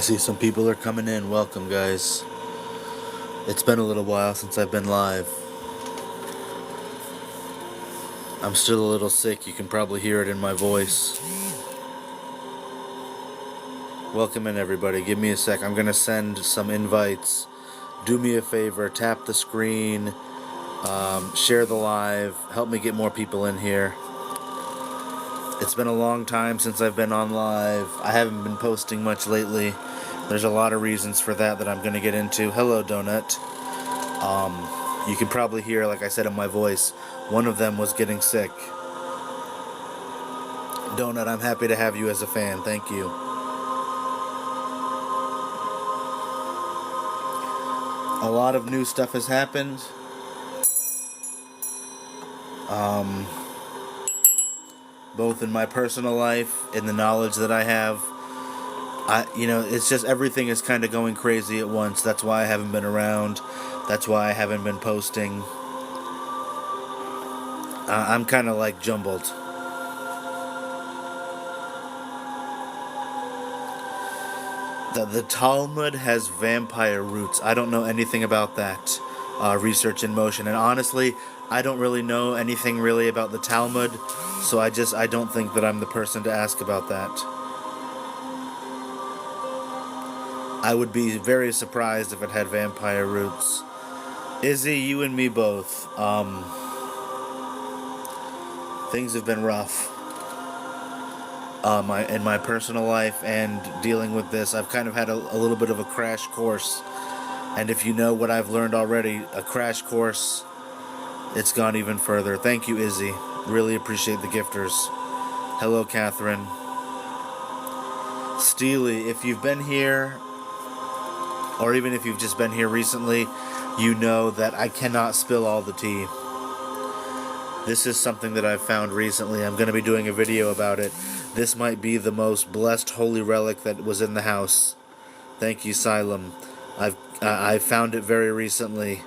see some people are coming in. Welcome, guys. It's been a little while since I've been live. I'm still a little sick. You can probably hear it in my voice. Welcome in, everybody. Give me a sec. I'm going to send some invites. Do me a favor. Tap the screen. Share the live. Help me get more people in here. It's been a long time since I've been on live. I haven't been posting much lately. There's a lot of reasons for that I'm going to get into. Hello, Donut. You can probably hear, like I said in my voice, one of them was getting sick. Donut, I'm happy to have you as a fan. Thank you. A lot of new stuff has happened. Both in my personal life, in the knowledge that I have. It's just everything is kind of going crazy at once. That's why I haven't been around. That's why I haven't been posting. I'm kind of like jumbled. The Talmud has vampire roots. I don't know anything about that. Research in motion. And honestly, I don't really know anything really about the Talmud. So I don't think that I'm the person to ask about that. I would be very surprised if it had vampire roots. Izzy, you and me both. Things have been rough. In my personal life and dealing with this, I've kind of had a little bit of a crash course. And if you know what I've learned already, a crash course, it's gone even further. Thank you, Izzy. Really appreciate the gifters. Hello, Catherine. Steely, if you've been here, or even if you've just been here recently, you know that I cannot spill all the tea. This is something that I've found recently. I'm going to be doing a video about it. This might be the most blessed holy relic that was in the house. Thank you, Xylem. I found it very recently.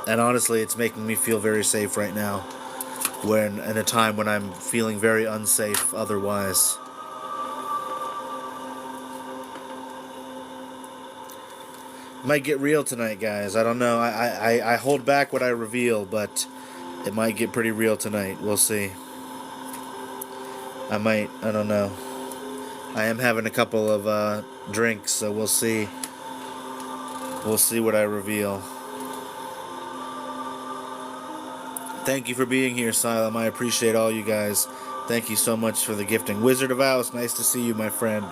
And honestly, it's making me feel very safe right now. In a time when I'm feeling very unsafe otherwise. Might get real tonight, guys. I don't know. I hold back what I reveal, but it might get pretty real tonight. We'll see. I don't know. I am having a couple of drinks, so we'll see. We'll see what I reveal. Thank you for being here, Silem. I appreciate all you guys. Thank you so much for the gifting. Wizard of Oz, nice to see you, my friend.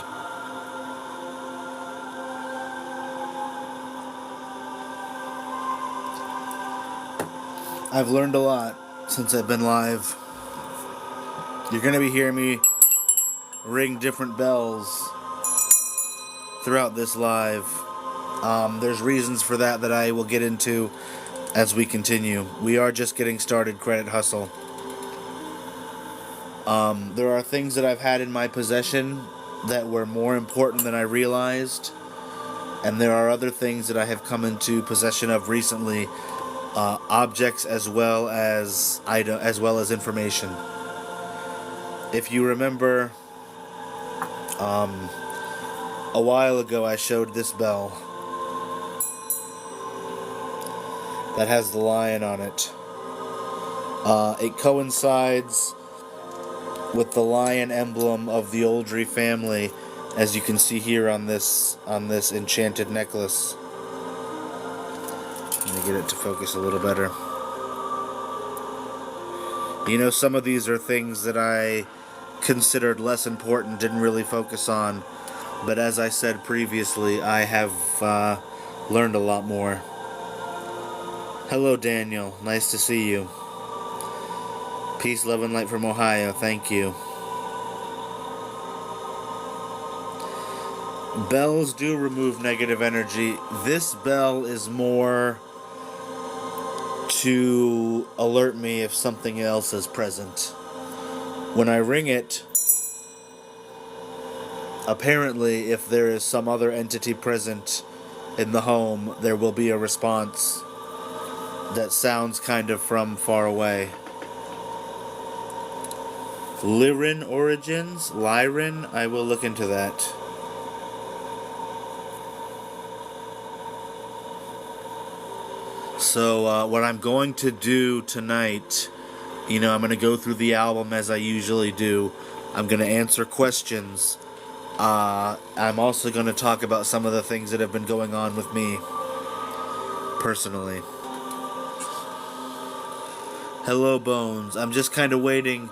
I've learned a lot since I've been live. You're going to be hearing me ring different bells throughout this live. There's reasons for that I will get into as we continue. We are just getting started, Credit Hustle. There are things that I've had in my possession that were more important than I realized. And there are other things that I have come into possession of recently. Objects as well as information. If you remember, a while ago I showed this bell that has the lion on it. It coincides with the lion emblem of the Oldry family, as you can see here on this enchanted necklace. Let me get it to focus a little better. You know, some of these are things that I considered less important, didn't really focus on. But as I said previously, I have learned a lot more. Hello, Daniel. Nice to see you. Peace, love, and light from Ohio. Thank you. Bells do remove negative energy. This bell is more to alert me if something else is present. When I ring it, apparently if there is some other entity present in the home, there will be a response that sounds kind of from far away. Lyran origins? Lyran? I will look into that. So what I'm going to do tonight, I'm going to go through the album as I usually do. I'm going to answer questions. I'm also going to talk about some of the things that have been going on with me personally. Hello, Bones. I'm just kind of waiting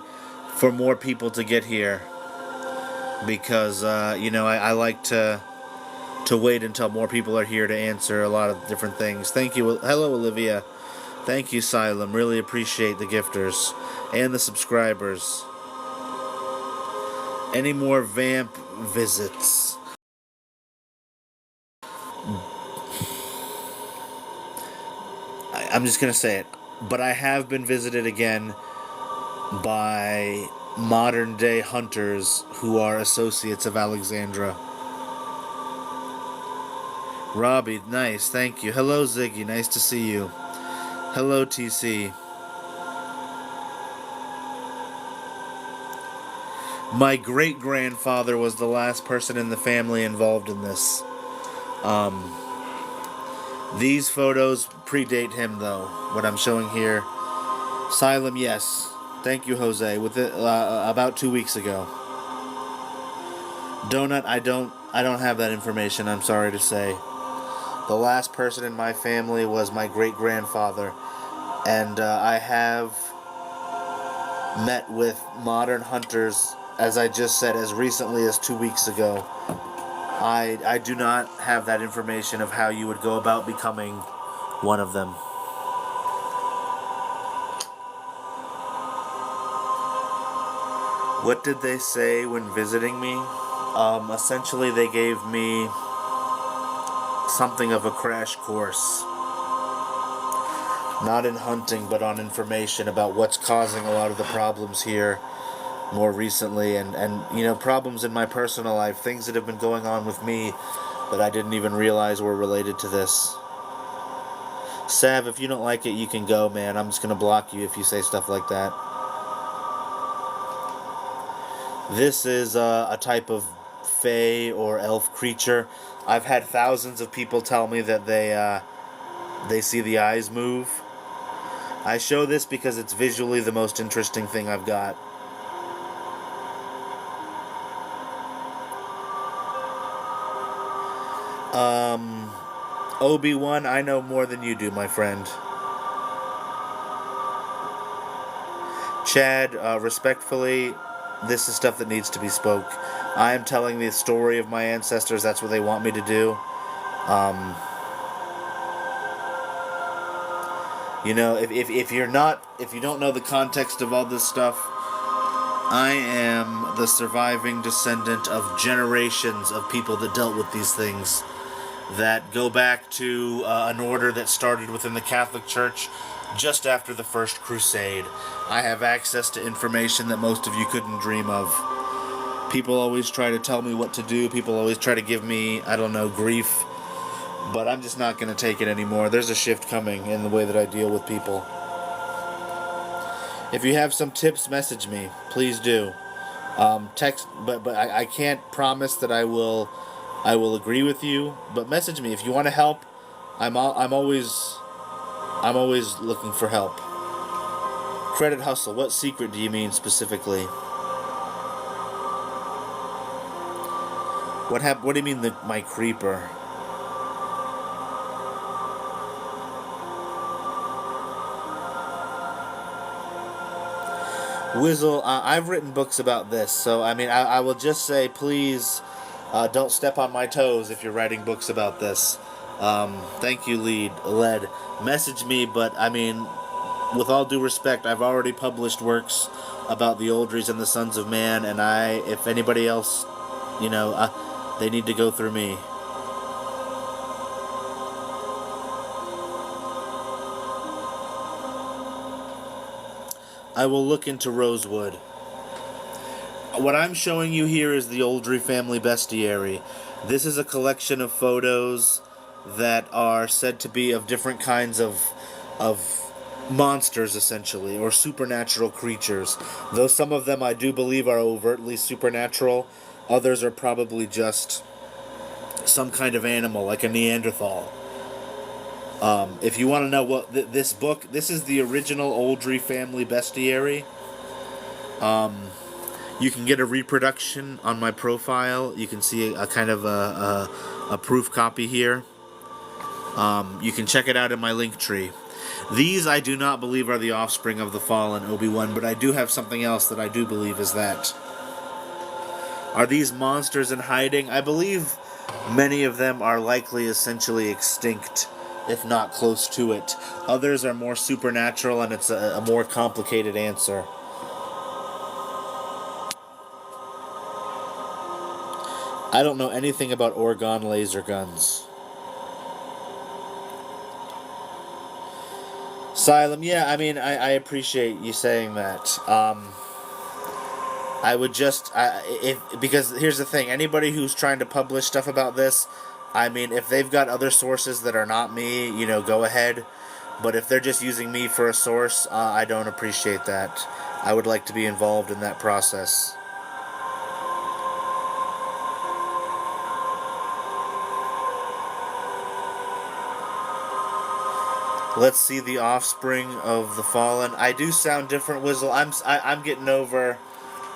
for more people to get here because, I like to wait until more people are here to answer a lot of different things. Thank you. Hello, Olivia. Thank you, Silem. Really appreciate the gifters and the subscribers. Any more vamp visits? I'm just going to say it. But I have been visited again by modern day hunters who are associates of Alexandra. Robbie, nice, thank you. Hello, Ziggy, nice to see you. Hello, TC. My great-grandfather was the last person in the family involved in this. These photos predate him, though, what I'm showing here. Silem, yes. Thank you, Jose. With it, about 2 weeks ago. Donut, I don't have that information, I'm sorry to say. The last person in my family was my great-grandfather, and I have met with modern hunters, as I just said, as recently as 2 weeks ago. I do not have that information of how you would go about becoming one of them. What did they say when visiting me? Essentially, they gave me something of a crash course. Not in hunting, but on information about what's causing a lot of the problems here more recently, and problems in my personal life, things that have been going on with me that I didn't even realize were related to this. Sav, if you don't like it, you can go, man. I'm just going to block you if you say stuff like that. This is a type of fae or elf creature. I've had thousands of people tell me that they see the eyes move. I show this because it's visually the most interesting thing I've got. Obi-Wan, I know more than you do, my friend. Chad, respectfully, this is stuff that needs to be spoke. I am telling the story of my ancestors. That's what they want me to do. If you don't know the context of all this stuff, I am the surviving descendant of generations of people that dealt with these things that go back to an order that started within the Catholic Church just after the First Crusade. I have access to information that most of you couldn't dream of. People always try to tell me what to do. People always try to give me, grief. But I'm just not going to take it anymore. There's a shift coming in the way that I deal with people. If you have some tips, message me. Please do. Text, but I can't promise that I will agree with you. But message me if you want to help. I'm always looking for help. Credit hustle. What secret do you mean specifically? What do you mean my creeper? Wizzle, I've written books about this, so I will just say, please don't step on my toes if you're writing books about this. Thank you, Led. Message me, but with all due respect, I've already published works about the Oldries and the Sons of Man, and if anybody else, they need to go through me. I will look into Rosewood. What I'm showing you here is the Oldry family bestiary. This is a collection of photos that are said to be of different kinds of monsters, essentially, or supernatural creatures. Though some of them I do believe are overtly supernatural, others are probably just some kind of animal, like a Neanderthal. If you want to know what this book, this is the original Oldry family bestiary. You can get a reproduction on my profile. You can see a kind of a proof copy here. You can check it out in my link tree. These I do not believe are the offspring of the fallen Obi-Wan, but I do have something else that I do believe is that. Are these monsters in hiding? I believe many of them are likely essentially extinct, if not close to it. Others are more supernatural, and it's a more complicated answer. I don't know anything about Orgone laser guns. Asylum, yeah, I mean, I appreciate you saying that. I would just, because here's the thing, anybody who's trying to publish stuff about this, I mean, if they've got other sources that are not me, go ahead. But if they're just using me for a source, I don't appreciate that. I would like to be involved in that process. Let's see the offspring of the fallen. I do sound different, Wizzle. I'm getting over.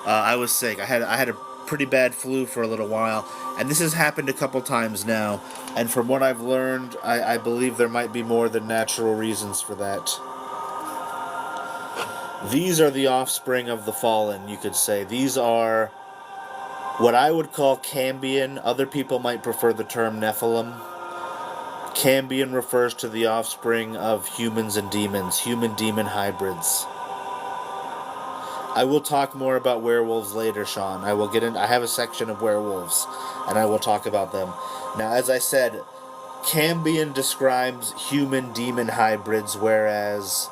I was sick. I had a pretty bad flu for a little while, and this has happened a couple times now. And from what I've learned, I believe there might be more than natural reasons for that. These are the offspring of the fallen, you could say. These are what I would call Cambion. Other people might prefer the term Nephilim. Cambion refers to the offspring of humans and demons, human-demon hybrids. I will talk more about werewolves later, Sean. I have a section of werewolves, and I will talk about them. Now, as I said, Cambion describes human-demon hybrids, whereas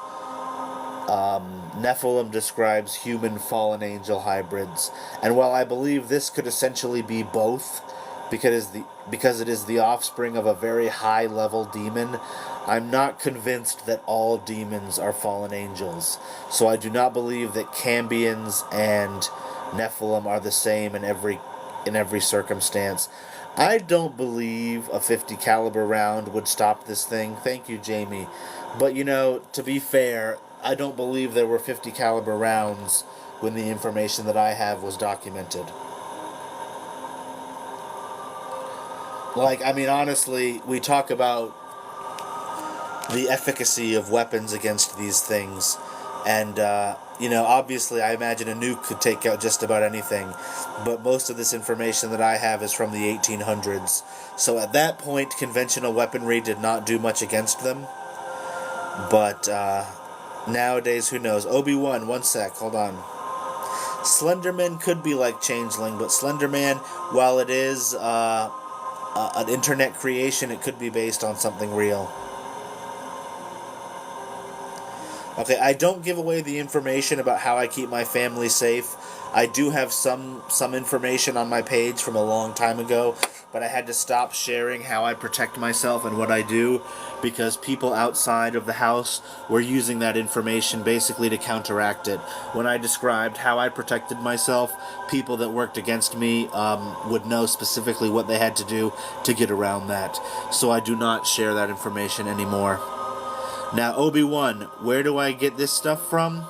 Nephilim describes human fallen angel hybrids. And while I believe this could essentially be both, because it is the offspring of a very high-level demon, I'm not convinced that all demons are fallen angels. So I do not believe that Cambions and Nephilim are the same in every circumstance. I don't believe a 50 caliber round would stop this thing. Thank you, Jamie. But to be fair, I don't believe there were 50 caliber rounds when the information that I have was documented. Honestly, we talk about the efficacy of weapons against these things. And, obviously I imagine a nuke could take out just about anything. But most of this information that I have is from the 1800s. So at that point, conventional weaponry did not do much against them. But nowadays, who knows? Obi-Wan, one sec, hold on. Slenderman could be like Changeling, but Slenderman, while it is an internet creation, it could be based on something real. Okay, I don't give away the information about how I keep my family safe. I do have some information on my page from a long time ago, but I had to stop sharing how I protect myself and what I do because people outside of the house were using that information basically to counteract it. When I described how I protected myself, people that worked against me would know specifically what they had to do to get around that. So I do not share that information anymore. Now, Obi-Wan, where do I get this stuff from?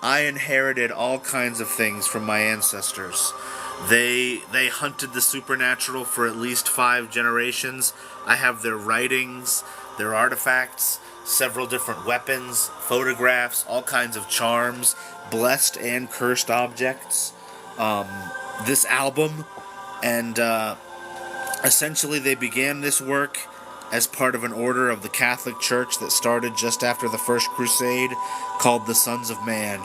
I inherited all kinds of things from my ancestors. They hunted the supernatural for at least 5 generations. I have their writings, their artifacts, several different weapons, photographs, all kinds of charms, blessed and cursed objects. This album, and essentially they began this work as part of an order of the Catholic Church that started just after the First Crusade, called the Sons of Man.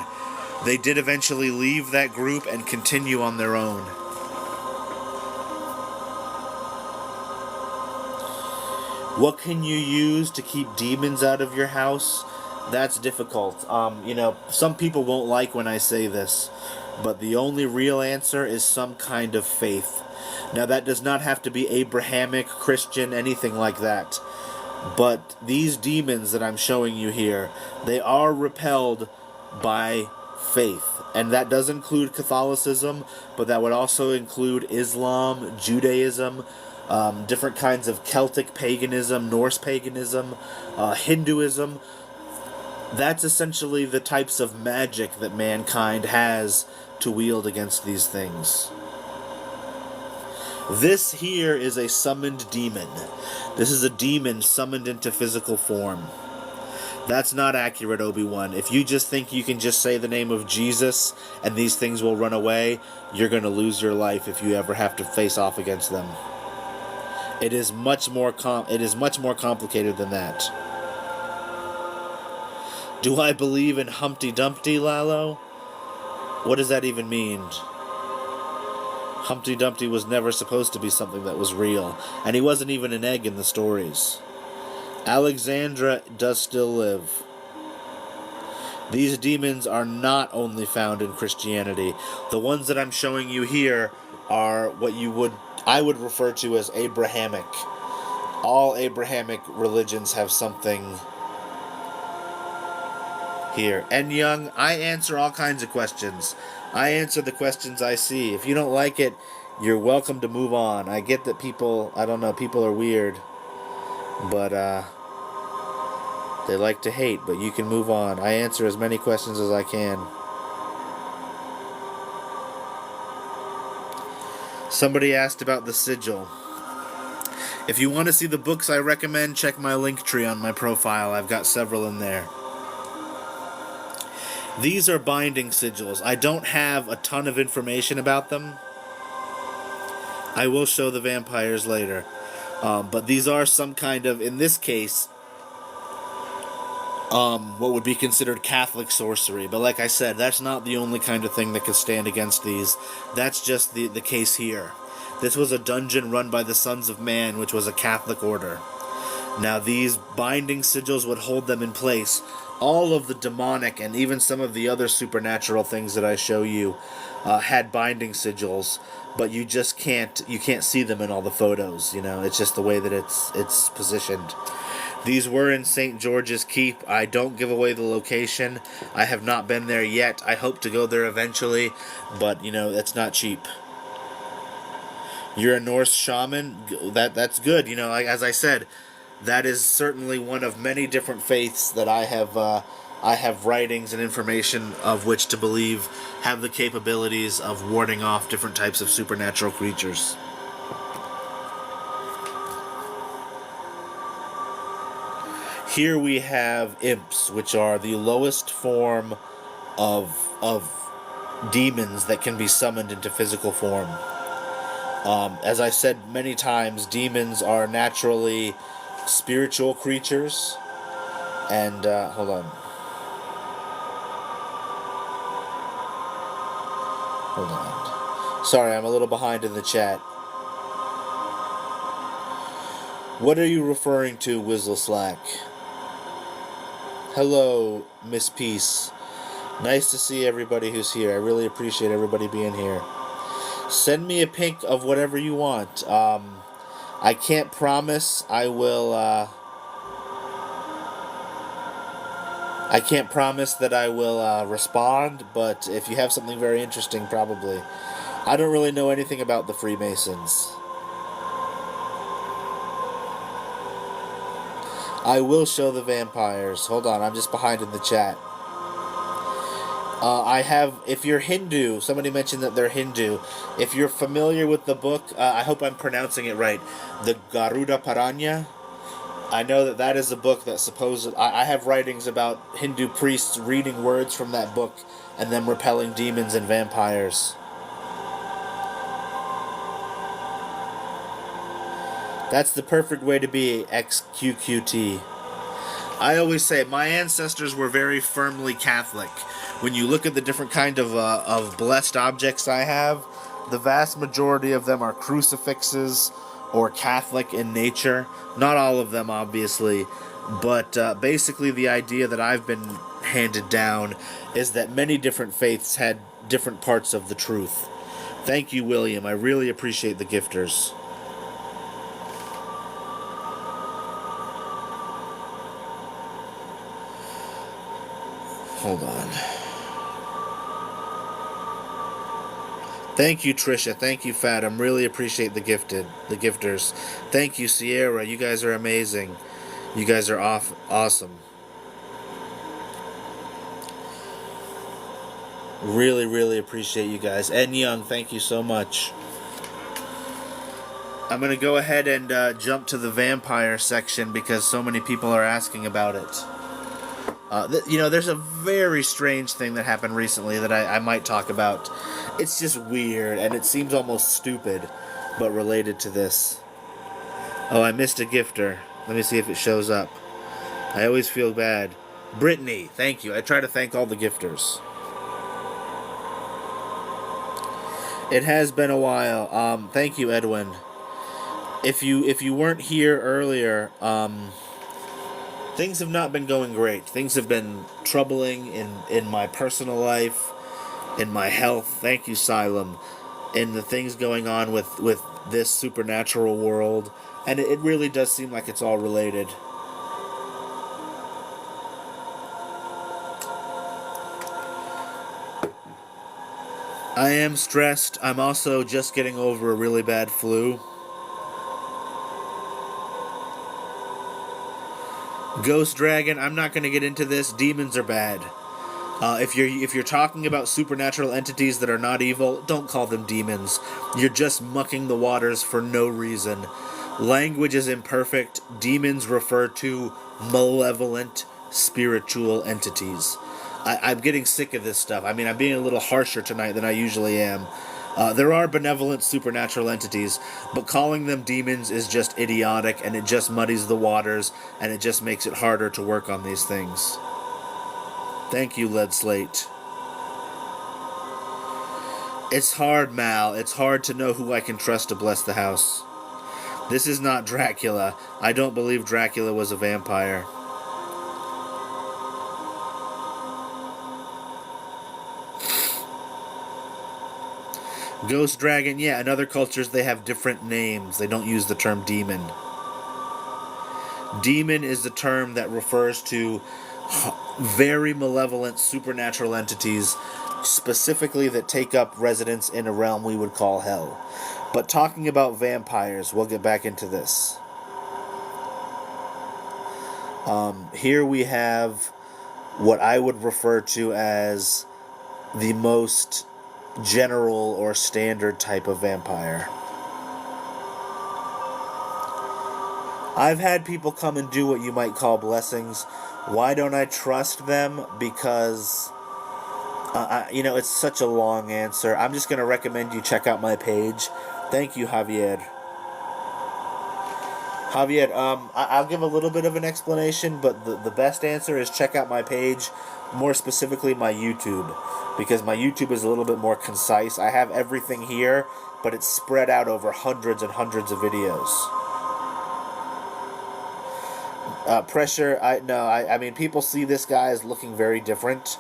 They did eventually leave that group and continue on their own. What can you use to keep demons out of your house? That's difficult. Some people won't like when I say this, but the only real answer is some kind of faith. Now, that does not have to be Abrahamic, Christian, anything like that. But these demons that I'm showing you here, they are repelled by faith. And that does include Catholicism, but that would also include Islam, Judaism, different kinds of Celtic paganism, Norse paganism, Hinduism. That's essentially the types of magic that mankind has to wield against these things. This here is a summoned demon. This is a demon summoned into physical form. That's not accurate, Obi-Wan. If you just think you can just say the name of Jesus and these things will run away, you're going to lose your life if you ever have to face off against them. It is much more complicated than that. Do I believe in Humpty Dumpty, Lalo? What does that even mean? Humpty Dumpty was never supposed to be something that was real, and he wasn't even an egg in the stories. Alexandra does still live. These demons are not only found in Christianity. The ones that I'm showing you here are what I would refer to as Abrahamic. All Abrahamic religions have something here. And Young, I answer all kinds of questions. I answer the questions I see. If you don't like it, you're welcome to move on. I get that people are weird. But, they like to hate, but you can move on. I answer as many questions as I can. Somebody asked about the sigil. If you want to see the books I recommend, check my link tree on my profile. I've got several in there. These are binding sigils. I don't have a ton of information about them. I will show the vampires later. But these are some kind of, in this case, what would be considered Catholic sorcery. But like I said, that's not the only kind of thing that could stand against these. That's just the case here. This was a dungeon run by the Sons of Man, which was a Catholic order. Now these binding sigils would hold them in place. All of the demonic and even some of the other supernatural things that I show you had binding sigils, but you just can't see them in all the photos. It's just the way that it's positioned. These were in St. George's Keep. I don't give away the location. I have not been there yet. I hope to go there eventually, but that's not cheap. You're a Norse shaman? That's good. As I said, that is certainly one of many different faiths that I have writings and information of which to believe have the capabilities of warding off different types of supernatural creatures. Here we have imps, which are the lowest form of demons that can be summoned into physical form. As I said many times, demons are naturally spiritual creatures. And, hold on. Hold on. Sorry, I'm a little behind in the chat. What are you referring to, Wizzle Slack? Hello, Miss Peace. Nice to see everybody who's here. I really appreciate everybody being here. Send me a pic of whatever you want. I can't promise I will, I can't promise that I will respond, but if you have something very interesting, probably. I don't really know anything about the Freemasons. I will show the vampires. Hold on, I'm just behind in the chat. If you're Hindu, somebody mentioned that they're Hindu. If you're familiar with the book, I hope I'm pronouncing it right, the Garuda Paranya. I know that is a book that I have writings about Hindu priests reading words from that book and them repelling demons and vampires. That's the perfect way to be, XQQT. I always say my ancestors were very firmly Catholic. When you look at the different kind of blessed objects I have, the vast majority of them are crucifixes or Catholic in nature. Not all of them, obviously, but basically the idea that I've been handed down is that many different faiths had different parts of the truth. Thank you, William. I really appreciate the gifters. Hold on. Thank you, Trisha. Thank you, Fathom. Really appreciate the gifters. Thank you, Sierra. You guys are amazing. You guys are awesome. Really, really appreciate you guys. And Young, thank you so much. I'm going to go ahead and jump to the vampire section because so many people are asking about it. There's a very strange thing that happened recently that I might talk about. It's just weird, and it seems almost stupid, but related to this. Oh, I missed a gifter. Let me see if it shows up. I always feel bad. Brittany, thank you. I try to thank all the gifters. It has been a while. Thank you, Edwin. If you weren't here earlier, things have not been going great. Things have been troubling in my personal life, in my health. Thank you, Xylem. In the things going on with this supernatural world. And it really does seem like it's all related. I am stressed. I'm also just getting over a really bad flu. Ghost Dragon, I'm not going to get into this. Demons are bad. If you're talking about supernatural entities that are not evil, don't call them demons. You're just mucking the waters for no reason. Language is imperfect. Demons refer to malevolent spiritual entities. I'm getting sick of this stuff. I mean, I'm being a little harsher tonight than I usually am. There are benevolent supernatural entities, but calling them demons is just idiotic, and it just muddies the waters, and it just makes it harder to work on these things. Thank you, Lead Slate. It's hard, Mal. It's hard to know who I can trust to bless the house. This is not Dracula. I don't believe Dracula was a vampire. Ghost Dragon, yeah, in other cultures they have different names. They don't use the term demon. Demon is the term that refers to very malevolent supernatural entities, specifically that take up residence in a realm we would call hell. But talking about vampires, we'll get back into this. Here we have what I would refer to as the most general or standard type of vampire. I've had people come and do what you might call blessings. Why don't I trust them? Because, it's such a long answer. I'm just going to recommend you check out my page. Thank you, Javier. Javier, I'll give a little bit of an explanation, but the best answer is check out my page, more specifically my YouTube, because my YouTube is a little bit more concise. I have everything here, but it's spread out over hundreds and hundreds of videos. Pressure, I mean, people see this guy as looking very different,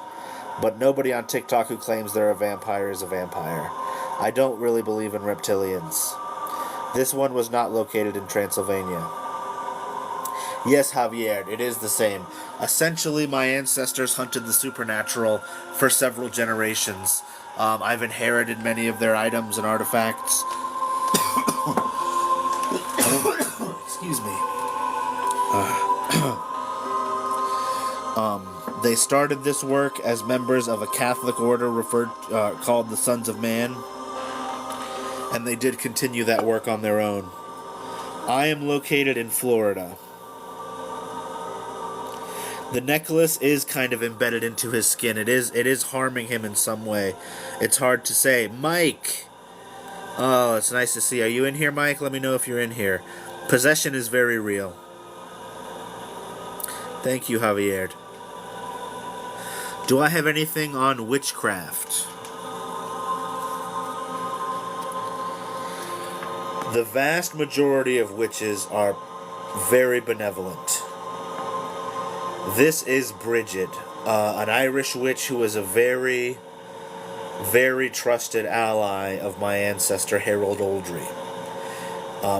but nobody on TikTok who claims they're a vampire is a vampire. I don't really believe in reptilians. This one was not located in Transylvania. Yes, Javier, it is the same. Essentially, my ancestors hunted the supernatural for several generations. I've inherited many of their items and artifacts. Excuse me. They started this work as members of a Catholic order called the Sons of Man, and they did continue that work on their own. I am located in Florida. The necklace is kind of embedded into his skin. It is harming him in some way. It's hard to say. Mike! Oh, it's nice to see. Are you in here, Mike? Let me know if you're in here. Possession is very real. Thank you, Javier. Do I have anything on witchcraft? The vast majority of witches are very benevolent. This is Bridget, an Irish witch who is a very, very trusted ally of my ancestor Harold Oldry.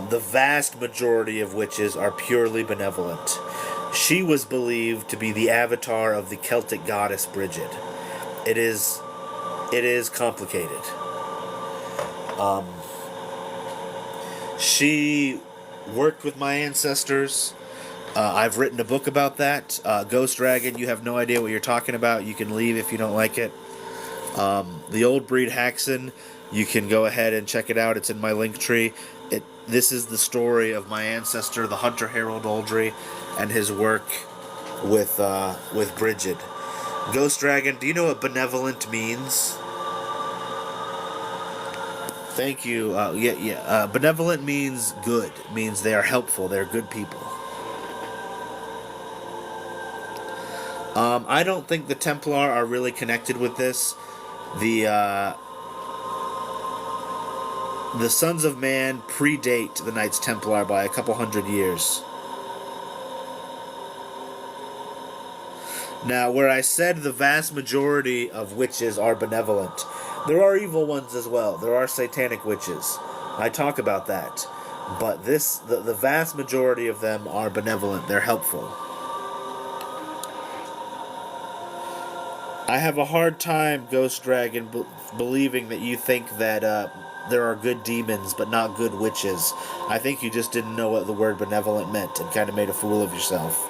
The vast majority of witches are purely benevolent. She was believed to be the avatar of the Celtic goddess Bridget. It is complicated. She worked with my ancestors. I've written a book about that. Ghost Dragon, you have no idea what you're talking about. You can leave if you don't like it. The Old Breed Haxon, you can go ahead and check it out. It's in my link tree. This is the story of my ancestor, the Hunter Harold Oldry, and his work with Bridget. Ghost Dragon, do you know what benevolent means? Thank you. Benevolent means good. It means they are helpful. They're good people. I don't think the Templar are really connected with this. The Sons of Man predate the Knights Templar by a couple hundred years. Now, where I said the vast majority of witches are benevolent, there are evil ones as well. There are satanic witches. I talk about that. But the vast majority of them are benevolent. They're helpful. I have a hard time, Ghost Dragon, believing that you think that there are good demons but not good witches. I think you just didn't know what the word benevolent meant and kind of made a fool of yourself.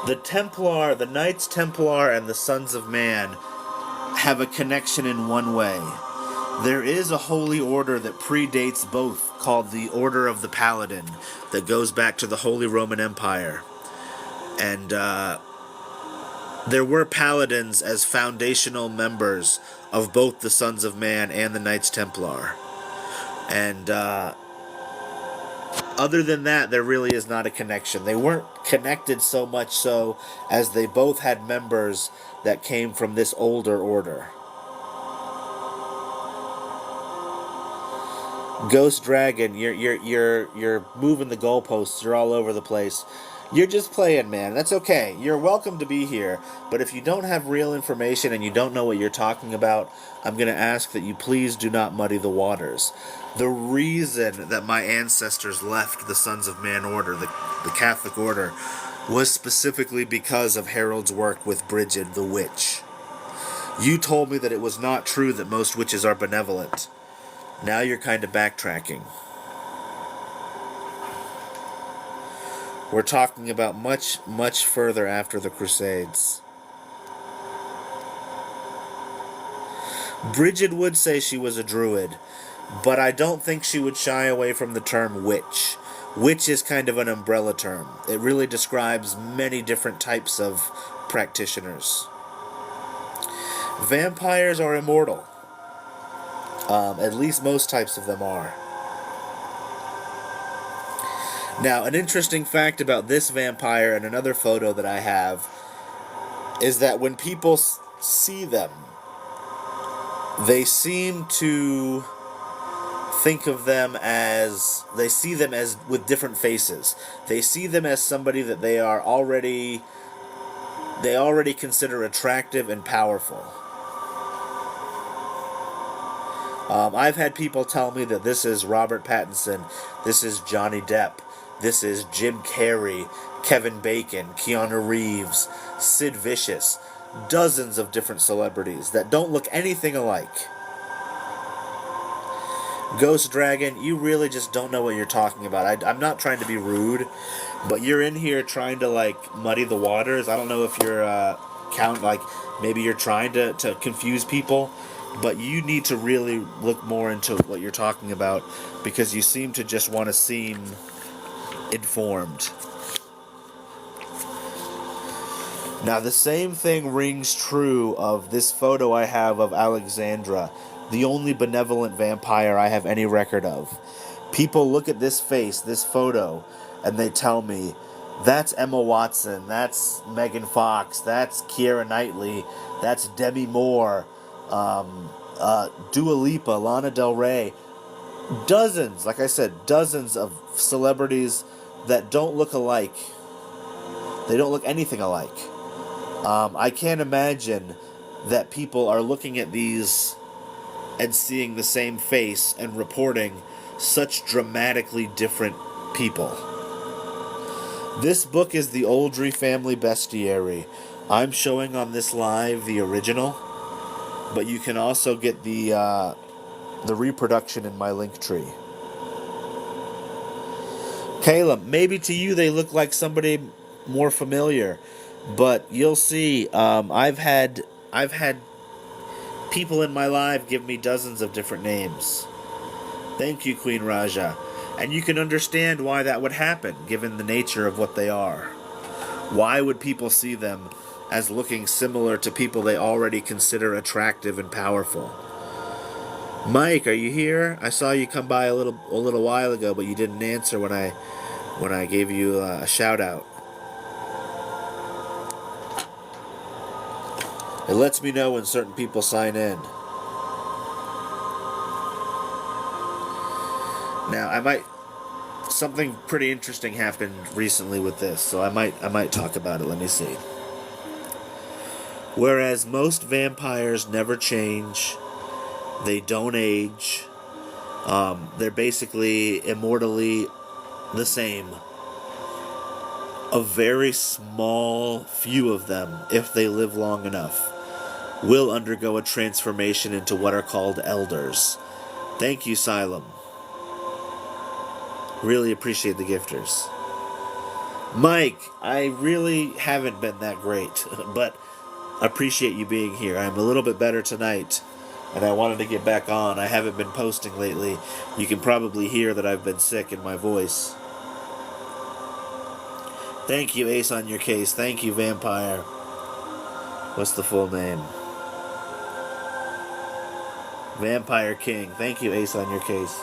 The Templar, the Knights Templar and the Sons of Man have a connection in one way. There is a holy order that predates both, called the Order of the Paladin, that goes back to the Holy Roman Empire. And there were paladins as foundational members of both the Sons of Man and the Knights Templar. And other than that, there really is not a connection. They weren't connected so much so as they both had members that came from this older order. Ghost Dragon, you're moving the goalposts. You're all over the place. You're just playing, man. That's okay. You're welcome to be here. But if you don't have real information and you don't know what you're talking about, I'm going to ask that you please do not muddy the waters. The reason that my ancestors left the Sons of Man order, the Catholic order, was specifically because of Harold's work with Bridget the witch. You told me that it was not true that most witches are benevolent. Now you're kind of backtracking. We're talking about much, much further after the Crusades. Bridget would say she was a druid, but I don't think she would shy away from the term witch. Witch is kind of an umbrella term. It really describes many different types of practitioners. Vampires are immortal. At least most types of them are. Now, an interesting fact about this vampire and another photo that I have is that when people see them, they seem to think of them as, they see them as with different faces. They see them as somebody that they already consider attractive and powerful. I've had people tell me that this is Robert Pattinson, this is Johnny Depp, this is Jim Carrey, Kevin Bacon, Keanu Reeves, Sid Vicious, dozens of different celebrities that don't look anything alike. Ghost Dragon, you really just don't know what you're talking about. I'm not trying to be rude, but you're in here trying to muddy the waters. I don't know if you're maybe you're trying to confuse people. But you need to really look more into what you're talking about because you seem to just want to seem informed. Now, the same thing rings true of this photo I have of Alexandra, the only benevolent vampire I have any record of. People look at this face, this photo, and they tell me, that's Emma Watson, that's Megan Fox, that's Keira Knightley, that's Demi Moore, Dua Lipa, Lana Del Rey, dozens, like I said, dozens of celebrities that don't look alike. They don't look anything alike. I can't imagine that people are looking at these and seeing the same face and reporting such dramatically different people. This book is the Oldry Family Bestiary. I'm showing on this live the original. But you can also get the reproduction in my link tree. Caleb, maybe to you they look like somebody more familiar, but you'll see. I've had people in my life give me dozens of different names. Thank you, Queen Raja. And you can understand why that would happen, given the nature of what they are. Why would people see them as looking similar to people they already consider attractive and powerful? Mike, are you here? I saw you come by a little while ago, but you didn't answer when I gave you a shout out. It lets me know when certain people sign in. Now, something pretty interesting happened recently with this, so I might talk about it. Let me see. Whereas most vampires never change, they don't age. They're basically immortally the same. A very small few of them, if they live long enough, will undergo a transformation into what are called elders. Thank you, Xylem. Really appreciate the gifters. Mike, I really haven't been that great, but appreciate you being here. I'm a little bit better tonight, and I wanted to get back on. I haven't been posting lately. You can probably hear that I've been sick in my voice. Thank you, Ace on your case. Thank you, Vampire. What's the full name? Vampire King. Thank you, Ace on your case.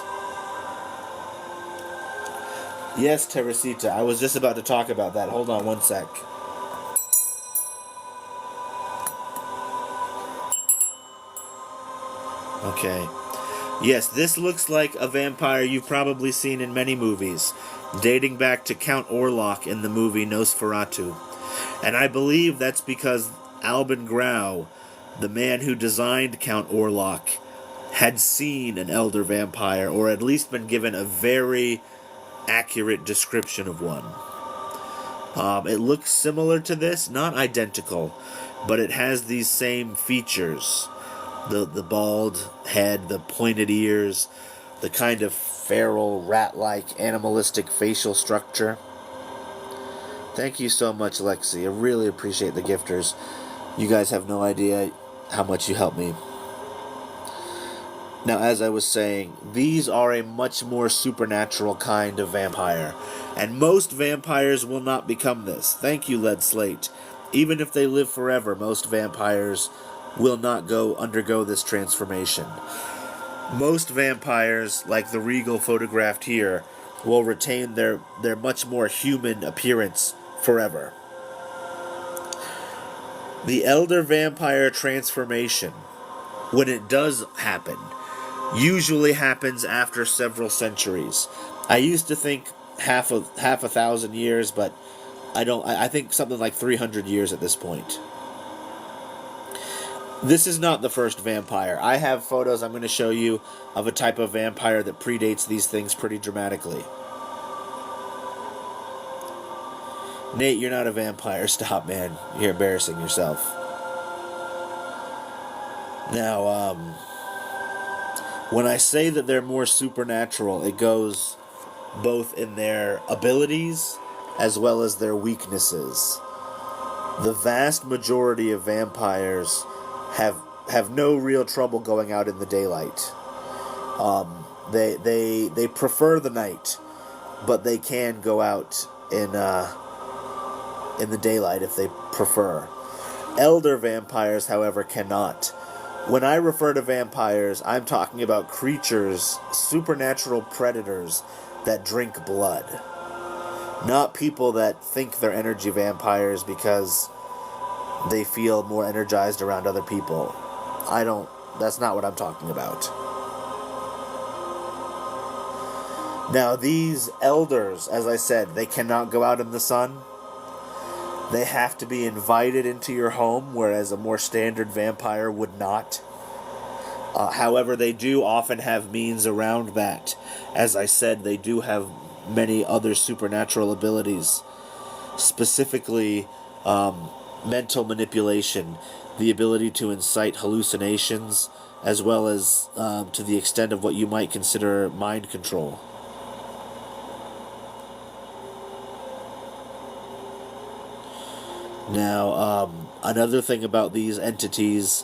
Yes, Teresita. I was just about to talk about that. Hold on one sec. Okay. Yes, this looks like a vampire you've probably seen in many movies, dating back to Count Orlok in the movie Nosferatu. And I believe that's because Albin Grau, the man who designed Count Orlok, had seen an elder vampire, or at least been given a very accurate description of one. It looks similar to this, not identical, but it has these same features. The bald head, the pointed ears, the kind of feral, rat-like, animalistic facial structure. Thank you so much, Lexi. I really appreciate the gifters. You guys have no idea how much you help me. Now, as I was saying, these are a much more supernatural kind of vampire, and most vampires will not become this. Thank you, Lead Slate. Even if they live forever, most vampires will not undergo this transformation. Most vampires, like the Regal photographed here, will retain their much more human appearance forever. The elder vampire transformation, when it does happen, usually happens after several centuries. I used to think half a thousand years, but I think something like 300 years at this point. This is not the first vampire. I have photos I'm going to show you of a type of vampire that predates these things pretty dramatically. Nate, you're not a vampire. Stop, man. You're embarrassing yourself. Now, when I say that they're more supernatural, it goes both in their abilities as well as their weaknesses. The vast majority of vampires have no real trouble going out in the daylight. They prefer the night, but they can go out in the daylight if they prefer. Elder vampires, however, cannot. When I refer to vampires, I'm talking about creatures, supernatural predators that drink blood. Not people that think they're energy vampires because they feel more energized around other people. That's not what I'm talking about. Now, these elders, as I said, they cannot go out in the sun. They have to be invited into your home, whereas a more standard vampire would not. However, they do often have means around that. As I said, they do have many other supernatural abilities. Specifically, mental manipulation, the ability to incite hallucinations, as well as to the extent of what you might consider mind control. Now, another thing about these entities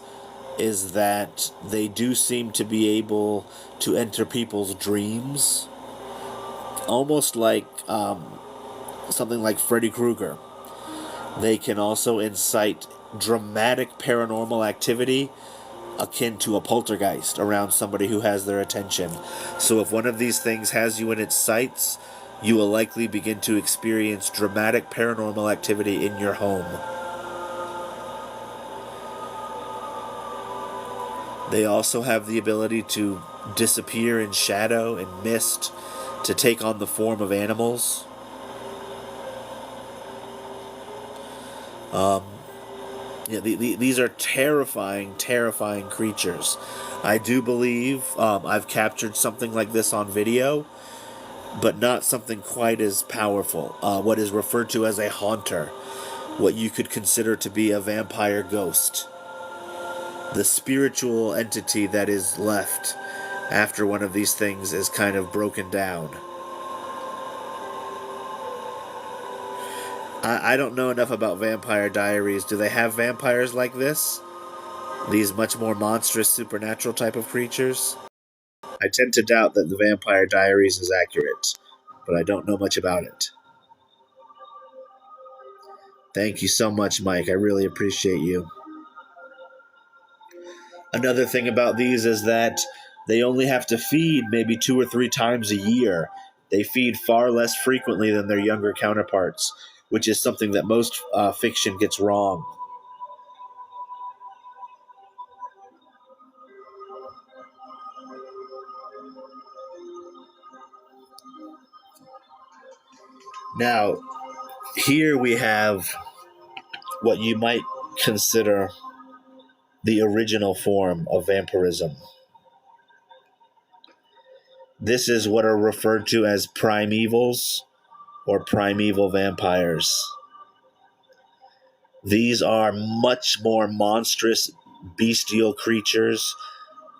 is that they do seem to be able to enter people's dreams, almost like something like Freddy Krueger. They can also incite dramatic paranormal activity akin to a poltergeist around somebody who has their attention. So if one of these things has you in its sights, you will likely begin to experience dramatic paranormal activity in your home. They also have the ability to disappear in shadow and mist, to take on the form of animals. These are terrifying, terrifying creatures. I do believe I've captured something like this on video, but not something quite as powerful. What is referred to as a haunter, what you could consider to be a vampire ghost. The spiritual entity that is left after one of these things is kind of broken down. I don't know enough about Vampire Diaries. Do they have vampires like this? These much more monstrous, supernatural type of creatures? I tend to doubt that the Vampire Diaries is accurate, but I don't know much about it. Thank you so much, Mike. I really appreciate you. Another thing about these is that they only have to feed maybe 2 or 3 times a year. They feed far less frequently than their younger counterparts, which is something that most fiction gets wrong. Now, here we have what you might consider the original form of vampirism. This is what are referred to as primevals or primeval vampires. These are much more monstrous, bestial creatures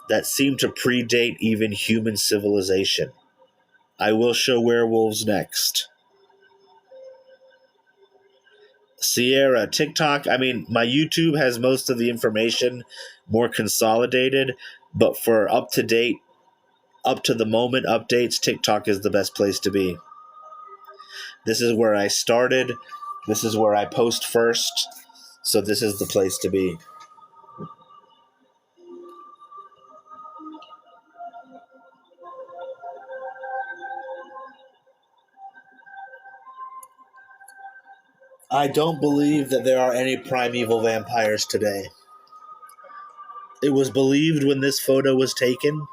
that seem to predate even human civilization. I will show werewolves next. Sierra, TikTok, my YouTube has most of the information more consolidated, but for up to date, up to the moment updates, TikTok is the best place to be. This is where I started. This is where I post first. So this is the place to be. I don't believe that there are any primeval vampires today. It was believed when this photo was taken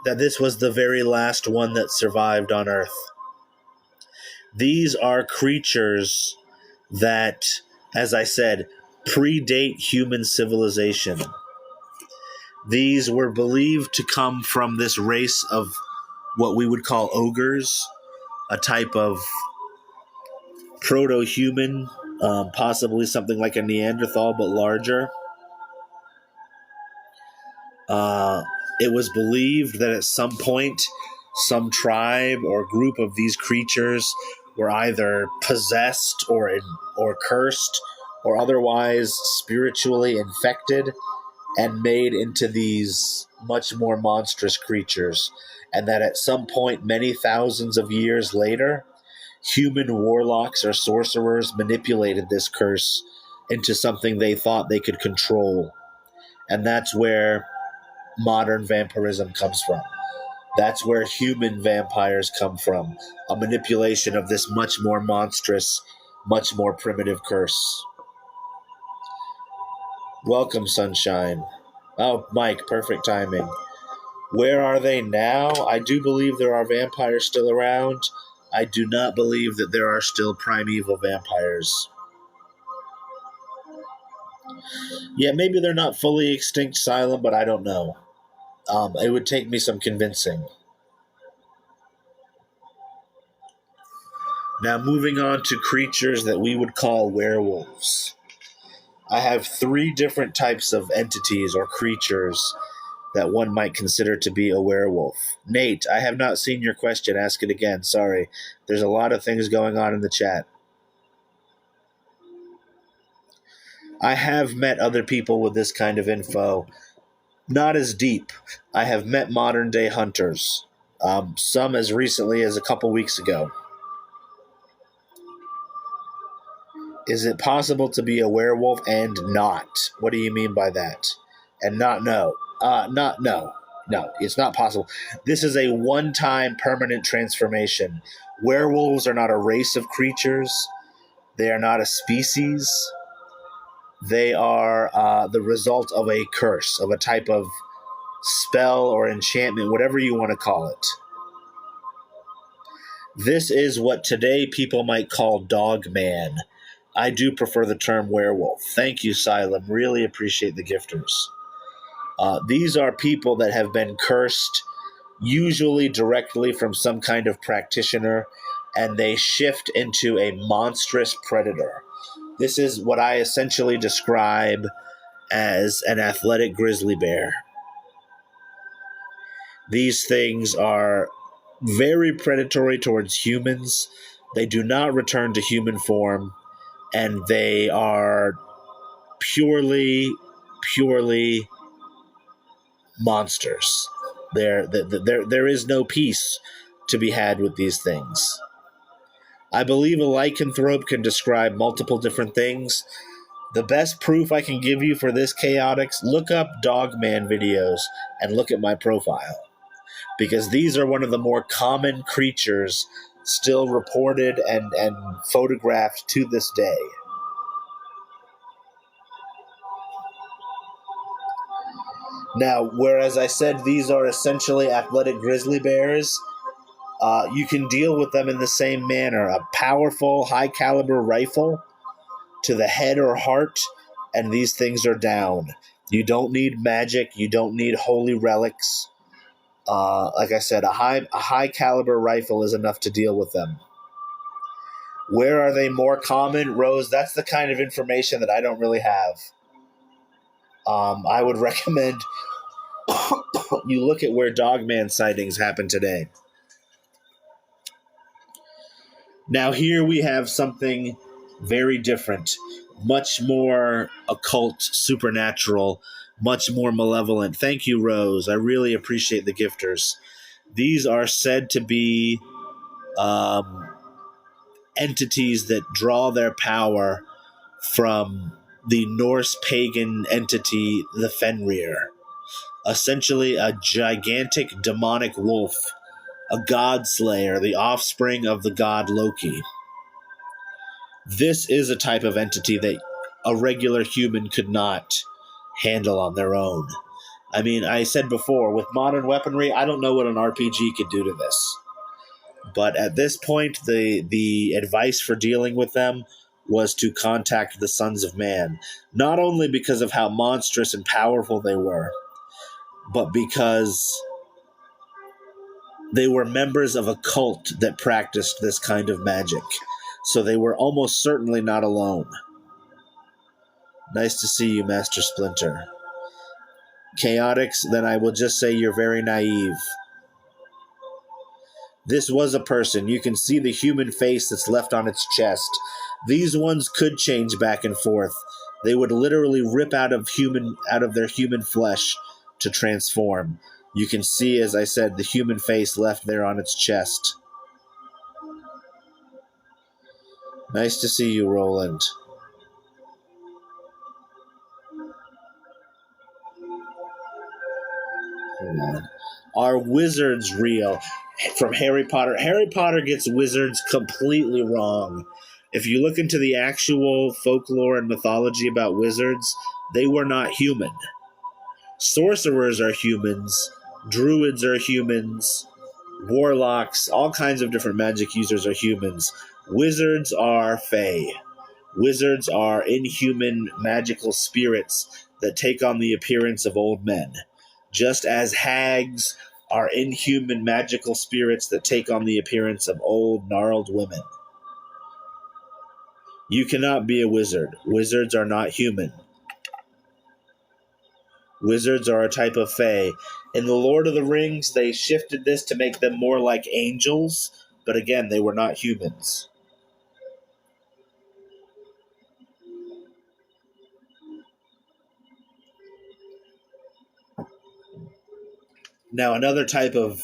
that this was the very last one that survived on Earth. These are creatures that, as I said, predate human civilization. These were believed to come from this race of what we would call ogres, a type of proto-human, possibly something like a Neanderthal but larger. It was believed that at some point, some tribe or group of these creatures were either possessed or cursed or otherwise spiritually infected and made into these much more monstrous creatures. And that at some point, many thousands of years later, human warlocks or sorcerers manipulated this curse into something they thought they could control. And that's where modern vampirism comes from. That's where human vampires come from. A manipulation of this much more monstrous, much more primitive curse. Welcome, sunshine. Oh, Mike, perfect timing. Where are they now? I do believe there are vampires still around. I do not believe that there are still primeval vampires. Yeah, maybe they're not fully extinct, silent, but I don't know. It would take me some convincing. Now, moving on to creatures that we would call werewolves. I have 3 different types of entities or creatures that one might consider to be a werewolf. Nate, I have not seen your question. Ask it again. Sorry. There's a lot of things going on in the chat. I have met other people with this kind of info. Not as deep. I have met modern day hunters. Some as recently as a couple weeks ago. Is it possible to be a werewolf and not? What do you mean by that? And not no. Not no. No, it's not possible. This is a one-time permanent transformation. Werewolves are not a race of creatures. They are not a species. They are the result of a curse, of a type of spell or enchantment, whatever you want to call it. This is what today people might call dogman. I do prefer the term werewolf. Thank you, Silem. Really appreciate the gifters. These are people that have been cursed, usually directly from some kind of practitioner, and they shift into a monstrous predator. This is what I essentially describe as an athletic grizzly bear. These things are very predatory towards humans. They do not return to human form, and they are purely monsters. There is no peace to be had with these things. I believe a lycanthrope can describe multiple different things. The best proof I can give you for this chaotix, look up Dogman videos and look at my profile. Because these are one of the more common creatures still reported and photographed to this day. Now, whereas I said these are essentially athletic grizzly bears, you can deal with them in the same manner. A powerful, high-caliber rifle to the head or heart, and these things are down. You don't need magic. You don't need holy relics. Like I said, a high-caliber rifle is enough to deal with them. Where are they more common? Rose, that's the kind of information that I don't really have. I would recommend you look at where dogman sightings happen today. Now here we have something very different, much more occult, supernatural, much more malevolent. Thank you, Rose. I really appreciate the gifters. These are said to be entities that draw their power from the Norse pagan entity, the Fenrir. Essentially a gigantic demonic wolf, a god slayer, the offspring of the god Loki. This is a type of entity that a regular human could not handle on their own. I mean, I said before, with modern weaponry, I don't know what an RPG could do to this. But at this point, the advice for dealing with them was to contact the Sons of Man. Not only because of how monstrous and powerful they were, but because they were members of a cult that practiced this kind of magic. So they were almost certainly not alone. Nice to see you, Master Splinter. Chaotix, then I will just say you're very naive. This was a person. You can see the human face that's left on its chest. These ones could change back and forth. They would literally rip out of their human flesh to transform. You can see, as I said, the human face left there on its chest. Nice to see you, Roland. Hold on. Are wizards real? From Harry Potter. Harry Potter gets wizards completely wrong. If you look into the actual folklore and mythology about wizards, they were not human. Sorcerers are humans. Druids are humans. Warlocks, all kinds of different magic users are humans. Wizards are fae. Wizards are inhuman magical spirits that take on the appearance of old men. Just as hags are inhuman magical spirits that take on the appearance of old, gnarled women. You cannot be a wizard. Wizards are not human. Wizards are a type of fae. In The Lord of the Rings, they shifted this to make them more like angels, but again, they were not humans. Now, another type of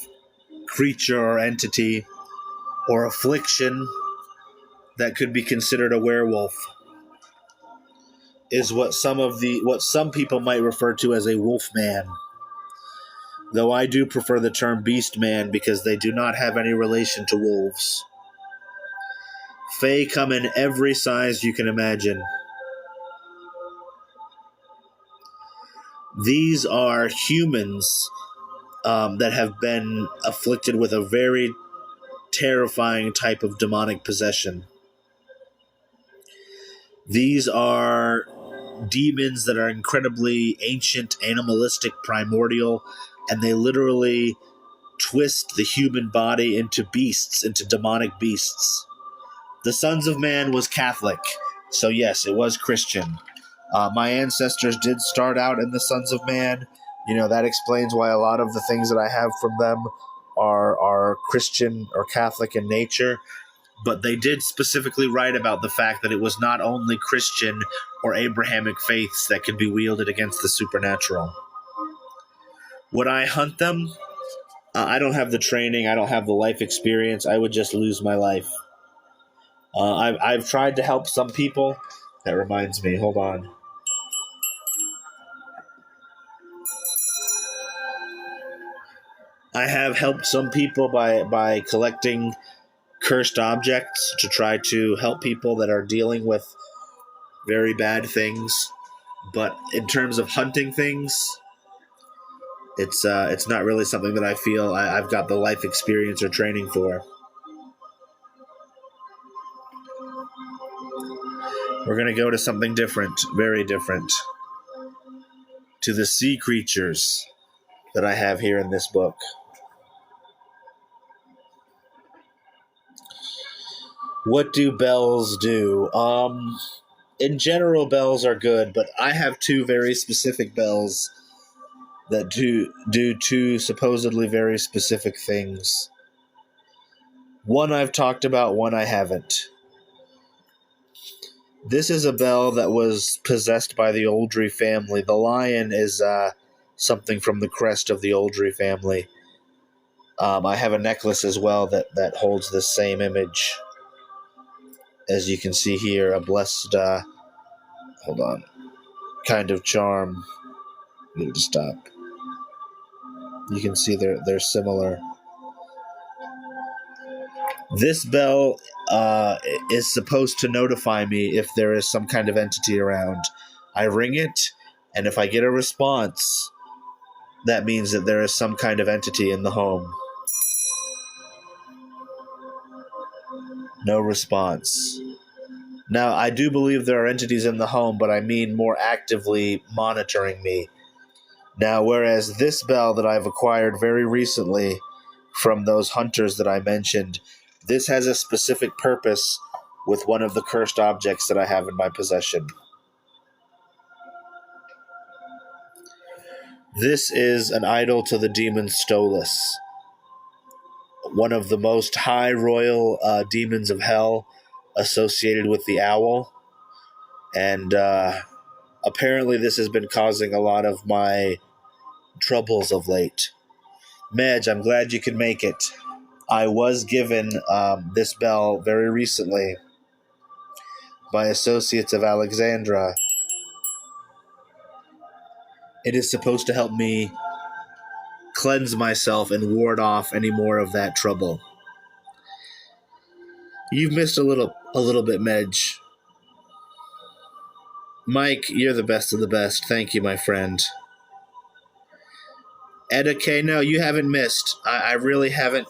creature or entity or affliction that could be considered a werewolf is what some people might refer to as a wolf man. Though I do prefer the term beast man because they do not have any relation to wolves. Fae come in every size you can imagine. These are humans that have been afflicted with a very terrifying type of demonic possession. These are demons that are incredibly ancient, animalistic, primordial, and they literally twist the human body into beasts, into demonic beasts. The Sons of Man was Catholic, so yes, it was Christian. My ancestors did start out in the Sons of Man. You know, that explains why a lot of the things that I have from them are Christian or Catholic in nature. But they did specifically write about the fact that it was not only Christian or Abrahamic faiths that could be wielded against the supernatural. Would I hunt them? I don't have the training. I don't have the life experience. I would just lose my life. I've tried to help some people. That reminds me. Hold on. I have helped some people by collecting cursed objects to try to help people that are dealing with very bad things. But in terms of hunting things, it's not really something that I feel I've got the life experience or training for. We're going to go to something different, very different. To the sea creatures that I have here in this book. What do bells do? In general, bells are good, but I have two very specific bells that do two supposedly very specific things. One I've talked about, one I haven't. This is a bell that was possessed by the Oldry family. The lion is something from the crest of the Oldry family. I have a necklace as well that holds the same image. As you can see here, a blessed, hold on, kind of charm. I need to stop. You can see they're similar. This bell is supposed to notify me if there is some kind of entity around. I ring it, and if I get a response, that means that there is some kind of entity in the home. No response. Now, I do believe there are entities in the home, but I mean more actively monitoring me. Now, whereas this bell that I've acquired very recently from those hunters that I mentioned, this has a specific purpose with one of the cursed objects that I have in my possession. This is an idol to the demon Stolas, one of the most high royal demons of hell associated with the owl. And apparently this has been causing a lot of my troubles of late. Medj, I'm glad you could make it. I was given this bell very recently by Associates of Alexandra. It is supposed to help me cleanse myself and ward off any more of that trouble. You've missed a little bit, Medj. Mike, you're the best of the best. Thank you, my friend. Eda K, no, you haven't missed. I really haven't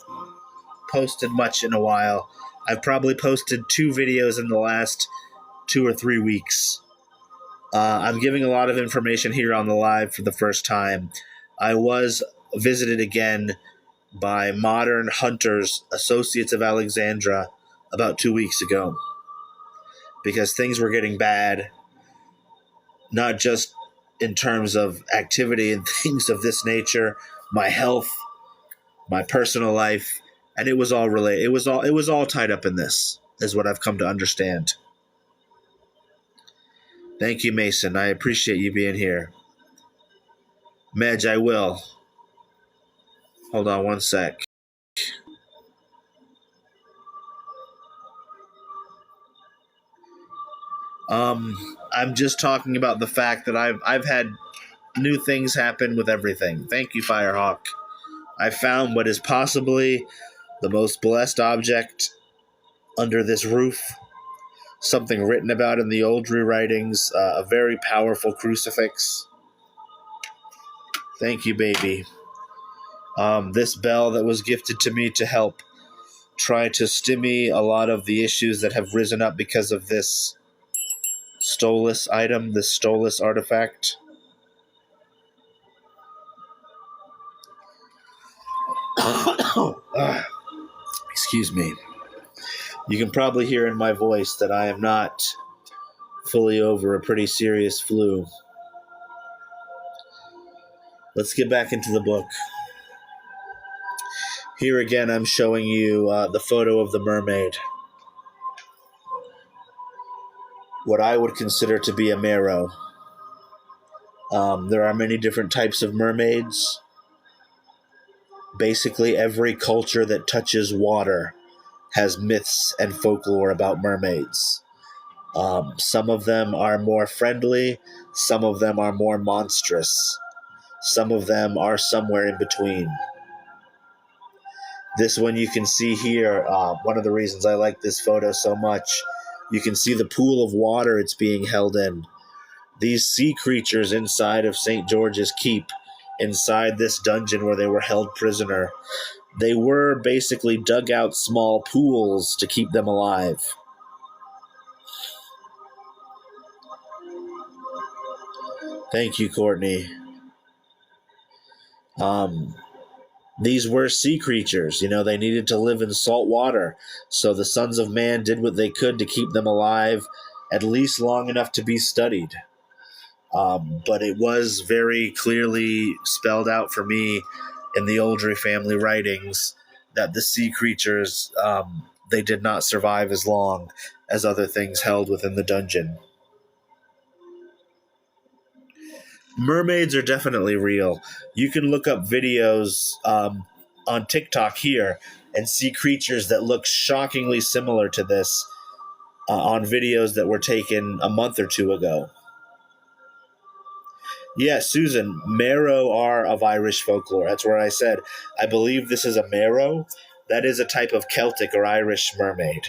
posted much in a while. I've probably posted 2 videos in the last 2 or 3 weeks. I'm giving a lot of information here on the live for the first time. I was visited again by Modern Hunters, Associates of Alexandra, about 2 weeks ago. because things were getting bad, not just in terms of activity and things of this nature, my health, my personal life, and it was all related. It was all tied up in this, is what I've come to understand. Thank you, Mason. I appreciate you being here. Medj, I will. Hold on one sec. I'm just talking about the fact that I've had new things happen with everything. Thank you, Firehawk. I found what is possibly the most blessed object under this roof. Something written about in the old rewritings, a very powerful crucifix. Thank you, baby. This bell that was gifted to me to help try to stymie a lot of the issues that have risen up because of this Stolas item, this Stolas artifact. Excuse me. You can probably hear in my voice that I am not fully over a pretty serious flu. Let's get back into the book. Here again, I'm showing you the photo of the mermaid. What I would consider to be a mero. There are many different types of mermaids. Basically, every culture that touches water has myths and folklore about mermaids. Some of them are more friendly, some of them are more monstrous, some of them are somewhere in between. This one you can see here, one of the reasons I like this photo so much, you can see the pool of water it's being held in. These sea creatures inside of St. George's Keep, inside this dungeon where they were held prisoner, they were basically dug out small pools to keep them alive. Thank you, Courtney. These were sea creatures. You know, they needed to live in salt water. So the sons of man did what they could to keep them alive, at least long enough to be studied. But it was very clearly spelled out for me in the Oldry family writings that the sea creatures, they did not survive as long as other things held within the dungeon. Mermaids are definitely real. You can look up videos on TikTok here and see creatures that look shockingly similar to this on videos that were taken a month or two ago. Yeah, Susan, Mero are of Irish folklore. That's where I said, I believe this is a Mero. That is a type of Celtic or Irish mermaid.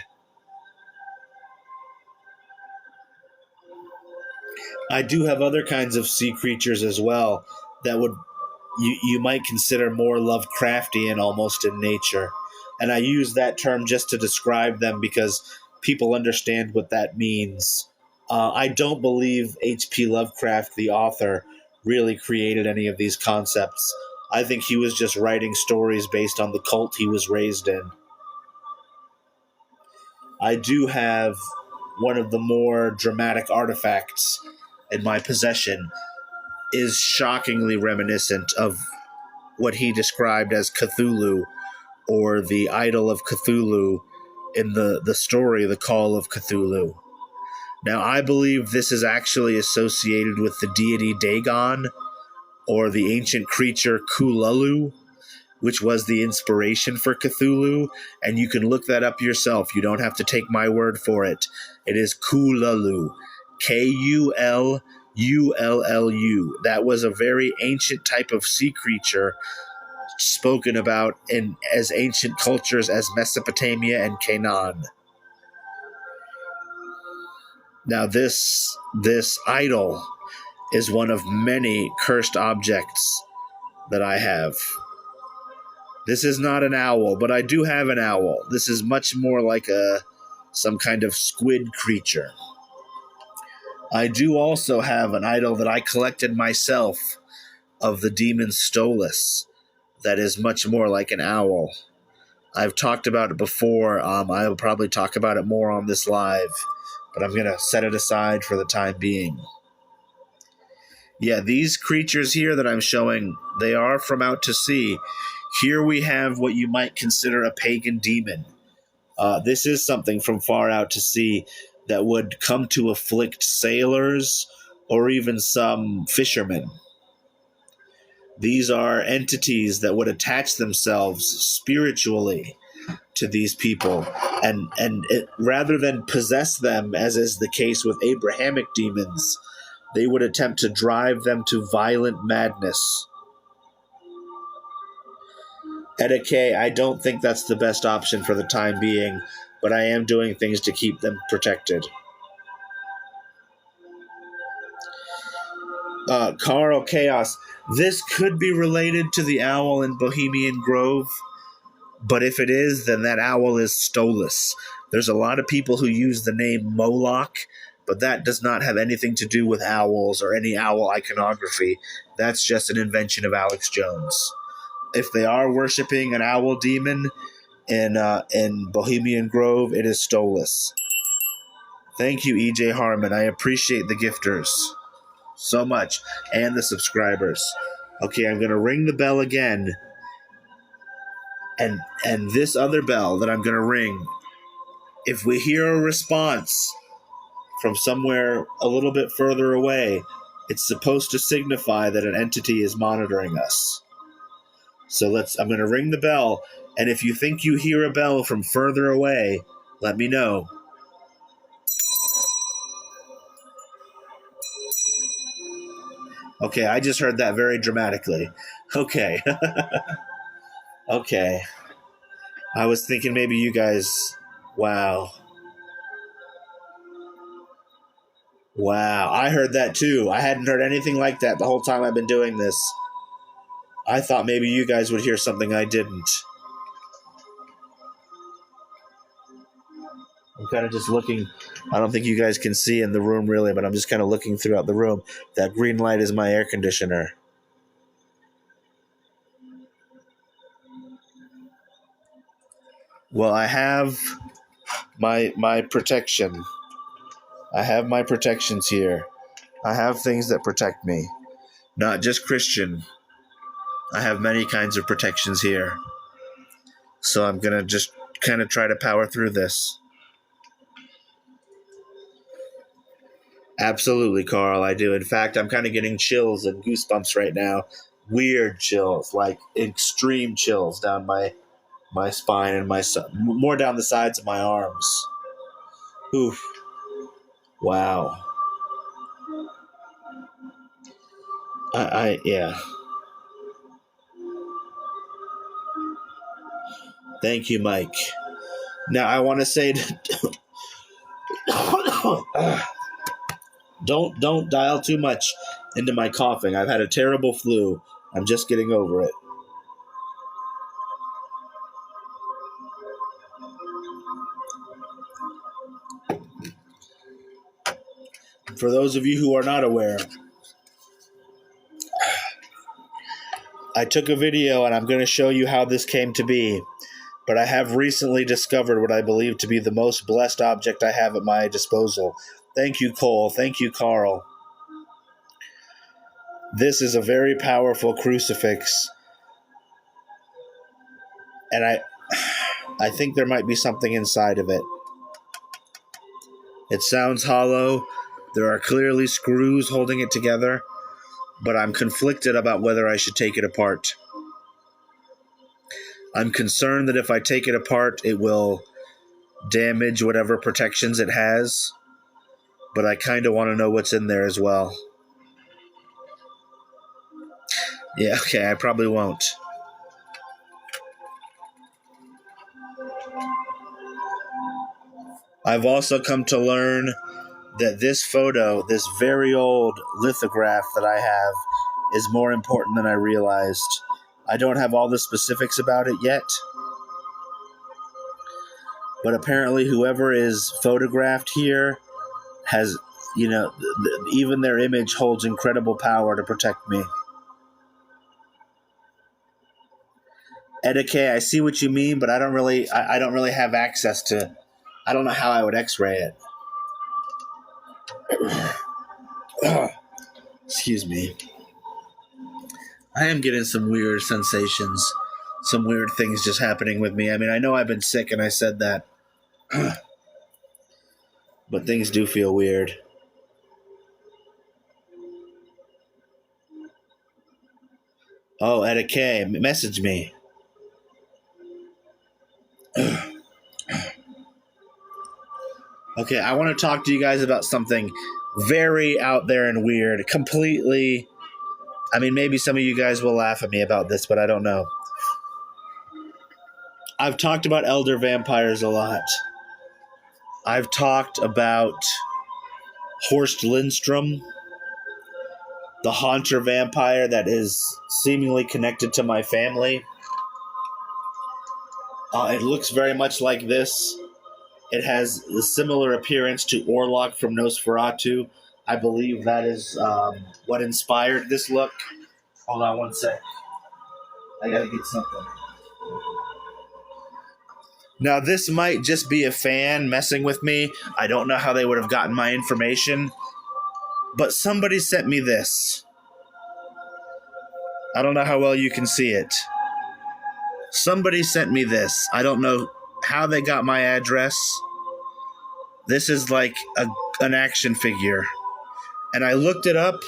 I do have other kinds of sea creatures as well that would you might consider more Lovecraftian almost in nature. And I use that term just to describe them because people understand what that means. I don't believe H.P. Lovecraft, the author, really created any of these concepts. I think he was just writing stories based on the cult he was raised in. I do have one of the more dramatic artifacts in my possession is shockingly reminiscent of what he described as Cthulhu, or the idol of Cthulhu in the story The Call of Cthulhu. Now, I believe this is actually associated with the deity Dagon, or the ancient creature Kululu, which was the inspiration for Cthulhu, and you can look that up yourself. You don't have to take my word for it. It is Kululu, Kullullu. That was a very ancient type of sea creature spoken about in as ancient cultures as Mesopotamia and Canaan. Now, this idol is one of many cursed objects that I have. This is not an owl, but I do have an owl. This is much more like some kind of squid creature. I do also have an idol that I collected myself of the demon Stolas that is much more like an owl. I've talked about it before. I will probably talk about it more on this live. but I'm going to set it aside for the time being. Yeah, these creatures here that I'm showing, they are from out to sea. Here we have what you might consider a pagan demon. This is something from far out to sea that would come to afflict sailors or even some fishermen. These are entities that would attach themselves spiritually to these people, and rather than possess them, as is the case with Abrahamic demons, they would attempt to drive them to violent madness. Edike, I don't think that's the best option for the time being, but I am doing things to keep them protected. Carl Chaos, this could be related to the owl in Bohemian Grove, but if it is, then that owl is Stolas. There's a lot of people who use the name Moloch, but that does not have anything to do with owls or any owl iconography. That's just an invention of Alex Jones. If they are worshiping an owl demon in Bohemian Grove, it is Stolas. Thank you, EJ Harmon. I appreciate the gifters so much, and the subscribers. Okay, I'm going to ring the bell again. And this other bell that I'm going to ring, if we hear a response from somewhere a little bit further away, it's supposed to signify that an entity is monitoring us. So I'm going to ring the bell, and if you think you hear a bell from further away, let me know. Okay, I just heard that very dramatically. Okay. Okay. I was thinking maybe you guys... Wow. Wow, I heard that too. I hadn't heard anything like that the whole time I've been doing this. I thought maybe you guys would hear something I didn't. I'm kind of just looking. I don't think you guys can see in the room really, but I'm just kind of looking throughout the room. That green light is my air conditioner. Well, I have my protection. I have my protections here. I have things that protect me. Not just Christian. I have many kinds of protections here. So I'm going to just kind of try to power through this. Absolutely, Carl, I do. In fact, I'm kind of getting chills and goosebumps right now. Weird chills, like extreme chills down my spine and more down the sides of my arms. Oof. Wow. Yeah. Thank you, Mike. Now, I want to say... Don't dial too much into my coughing. I've had a terrible flu. I'm just getting over it. For those of you who are not aware, I took a video and I'm going to show you how this came to be. But I have recently discovered what I believe to be the most blessed object I have at my disposal. Thank you, Cole. Thank you, Carl. This is a very powerful crucifix. And I think there might be something inside of it. It sounds hollow. There are clearly screws holding it together. But I'm conflicted about whether I should take it apart. I'm concerned that if I take it apart, it will damage whatever protections it has. But I kind of want to know what's in there as well. Yeah, okay, I probably won't. I've also come to learn that this photo, this very old lithograph that I have, is more important than I realized. I don't have all the specifics about it yet, but apparently whoever is photographed here has, even their image holds incredible power to protect me. Edike, I see what you mean, but I don't really have access to... I don't know how I would x-ray it. Excuse me. I am getting some weird sensations, some weird things just happening with me. I mean, I know I've been sick and I said that, but things do feel weird. Oh, Etta K, message me. Okay, I want to talk to you guys about something very out there and weird. Completely. I mean, maybe some of you guys will laugh at me about this, but I don't know. I've talked about elder vampires a lot. I've talked about Horst Lindstrom, the haunter vampire that is seemingly connected to my family. It looks very much like this. It has a similar appearance to Orlok from Nosferatu. I believe that is what inspired this look. Hold on one sec. I gotta get something. Now, this might just be a fan messing with me. I don't know how they would have gotten my information. But somebody sent me this. I don't know how well you can see it. Somebody sent me this. I don't know how they got my address. This is like an action figure. And I looked it up,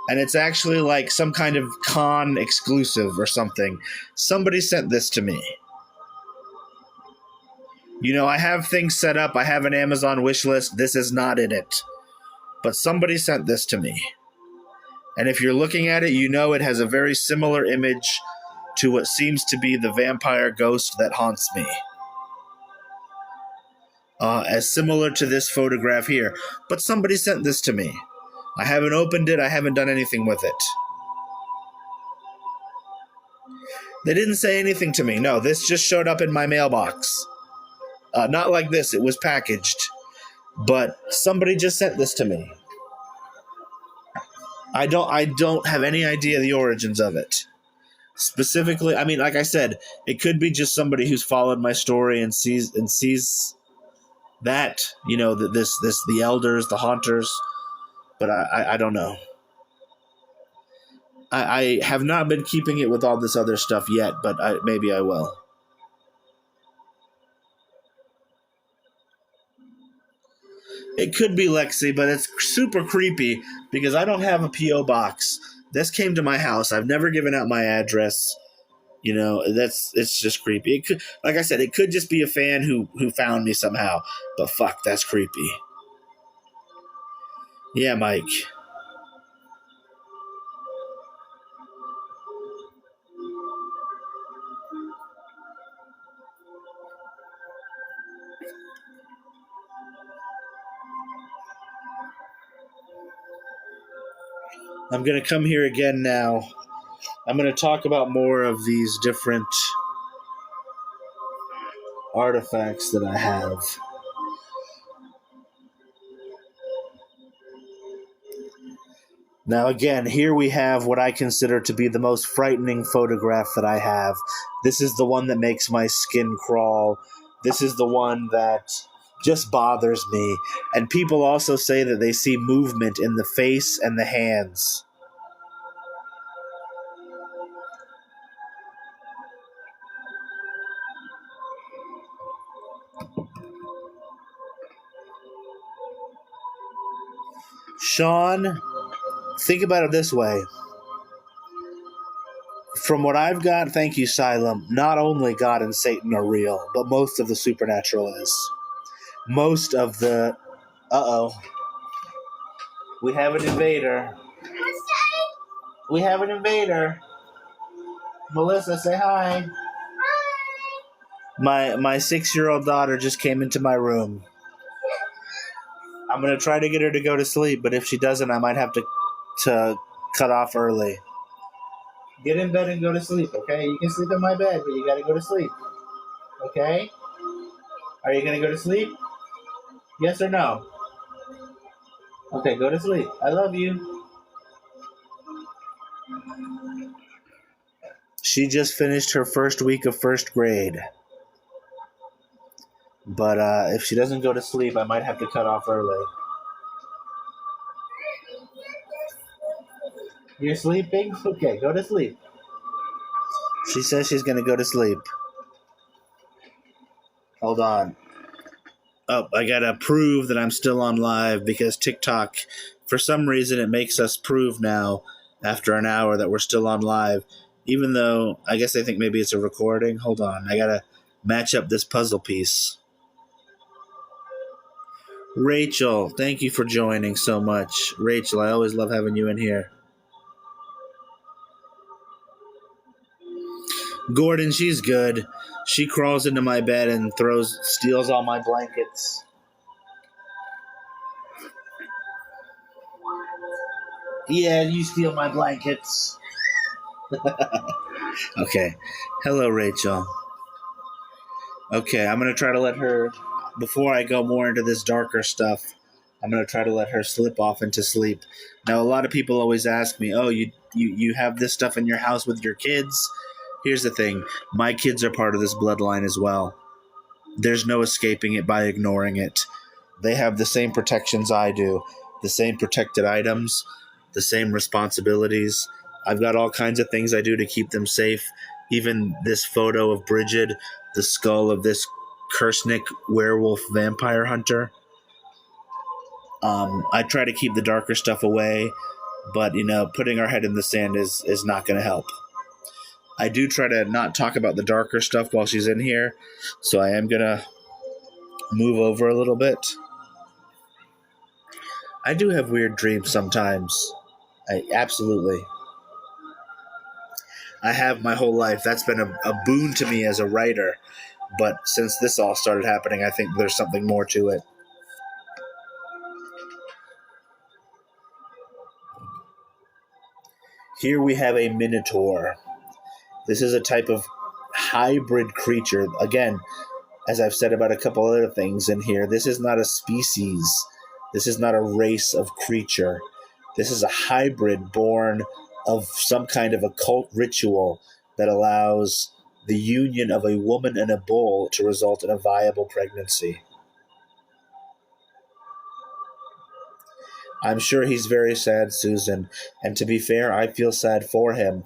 and it's actually like some kind of con exclusive or something. Somebody sent this to me. You know, I have things set up. I have an Amazon wish list. This is not in it. But somebody sent this to me. And if you're looking at it, you know it has a very similar image to what seems to be the vampire ghost that haunts me. As similar to this photograph here. But somebody sent this to me. I haven't opened it. I haven't done anything with it. They didn't say anything to me. No, this just showed up in my mailbox. Not like this. It was packaged. But somebody just sent this to me. I don't have any idea the origins of it. Specifically, I mean, like I said, it could be just somebody who's followed my story and sees that, you know, the elders, the haunters, but I don't know. I have not been keeping it with all this other stuff yet, but maybe I will. It could be Lexi, but it's super creepy because I don't have a P.O. box. This came to my house. I've never given out my address. You know, it's just creepy. It could, like I said, it could just be a fan who found me somehow. But fuck, that's creepy. Yeah, Mike. I'm going to come here again now. I'm going to talk about more of these different artifacts that I have. Now again, here we have what I consider to be the most frightening photograph that I have. This is the one that makes my skin crawl. This is the one that just bothers me. And people also say that they see movement in the face and the hands. Sean, think about it this way. From what I've got, thank you, Xylem, not only God and Satan are real, but most of the supernatural is. Most of the... Uh-oh. We have an invader. We have an invader. Melissa, say hi. Hi. My 6-year-old daughter just came into my room. I'm going to try to get her to go to sleep, but if she doesn't, I might have to cut off early. Get in bed and go to sleep, okay? You can sleep in my bed, but you got to go to sleep. Okay? Are you going to go to sleep? Yes or no? Okay, go to sleep. I love you. She just finished her first week of first grade. But if she doesn't go to sleep, I might have to cut off early. You're sleeping? Okay, go to sleep. She says she's going to go to sleep. Hold on. Oh, I got to prove that I'm still on live because TikTok, for some reason, it makes us prove now after an hour that we're still on live. Even though I guess they think maybe it's a recording. Hold on. I got to match up this puzzle piece. Rachel, thank you for joining so much. Rachel, I always love having you in here. Gordon, she's good. She crawls into my bed and steals all my blankets. Yeah, you steal my blankets. Okay. Hello, Rachel. Okay, I'm going to try to let her, before I go more into this darker stuff, I'm going to try to let her slip off into sleep. Now, a lot of people always ask me, oh, you have this stuff in your house with your kids? Here's the thing. My kids are part of this bloodline as well. There's no escaping it by ignoring it. They have the same protections I do, the same protected items, the same responsibilities. I've got all kinds of things I do to keep them safe. Even this photo of Bridget, the skull of this Kursnick werewolf vampire hunter. I try to keep the darker stuff away, but, putting our head in the sand is not going to help. I do try to not talk about the darker stuff while she's in here, so I am going to move over a little bit. I do have weird dreams sometimes. Absolutely. I have my whole life. That's been a boon to me as a writer. But since this all started happening, I think there's something more to it. Here we have a Minotaur. This is a type of hybrid creature. Again, as I've said about a couple other things in here, this is not a species. This is not a race of creature. This is a hybrid born of some kind of occult ritual that allows the union of a woman and a bull to result in a viable pregnancy. I'm sure he's very sad, Susan, and to be fair, I feel sad for him.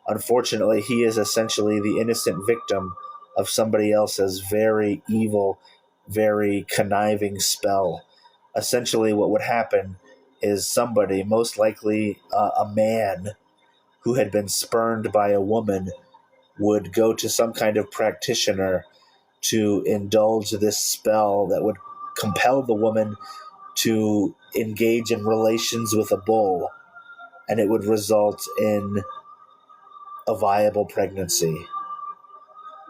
Unfortunately, he is essentially the innocent victim of somebody else's very evil, very conniving spell. Essentially, what would happen is somebody, most likely a man who had been spurned by a woman, would go to some kind of practitioner to indulge this spell that would compel the woman to engage in relations with a bull, and it would result in a viable pregnancy.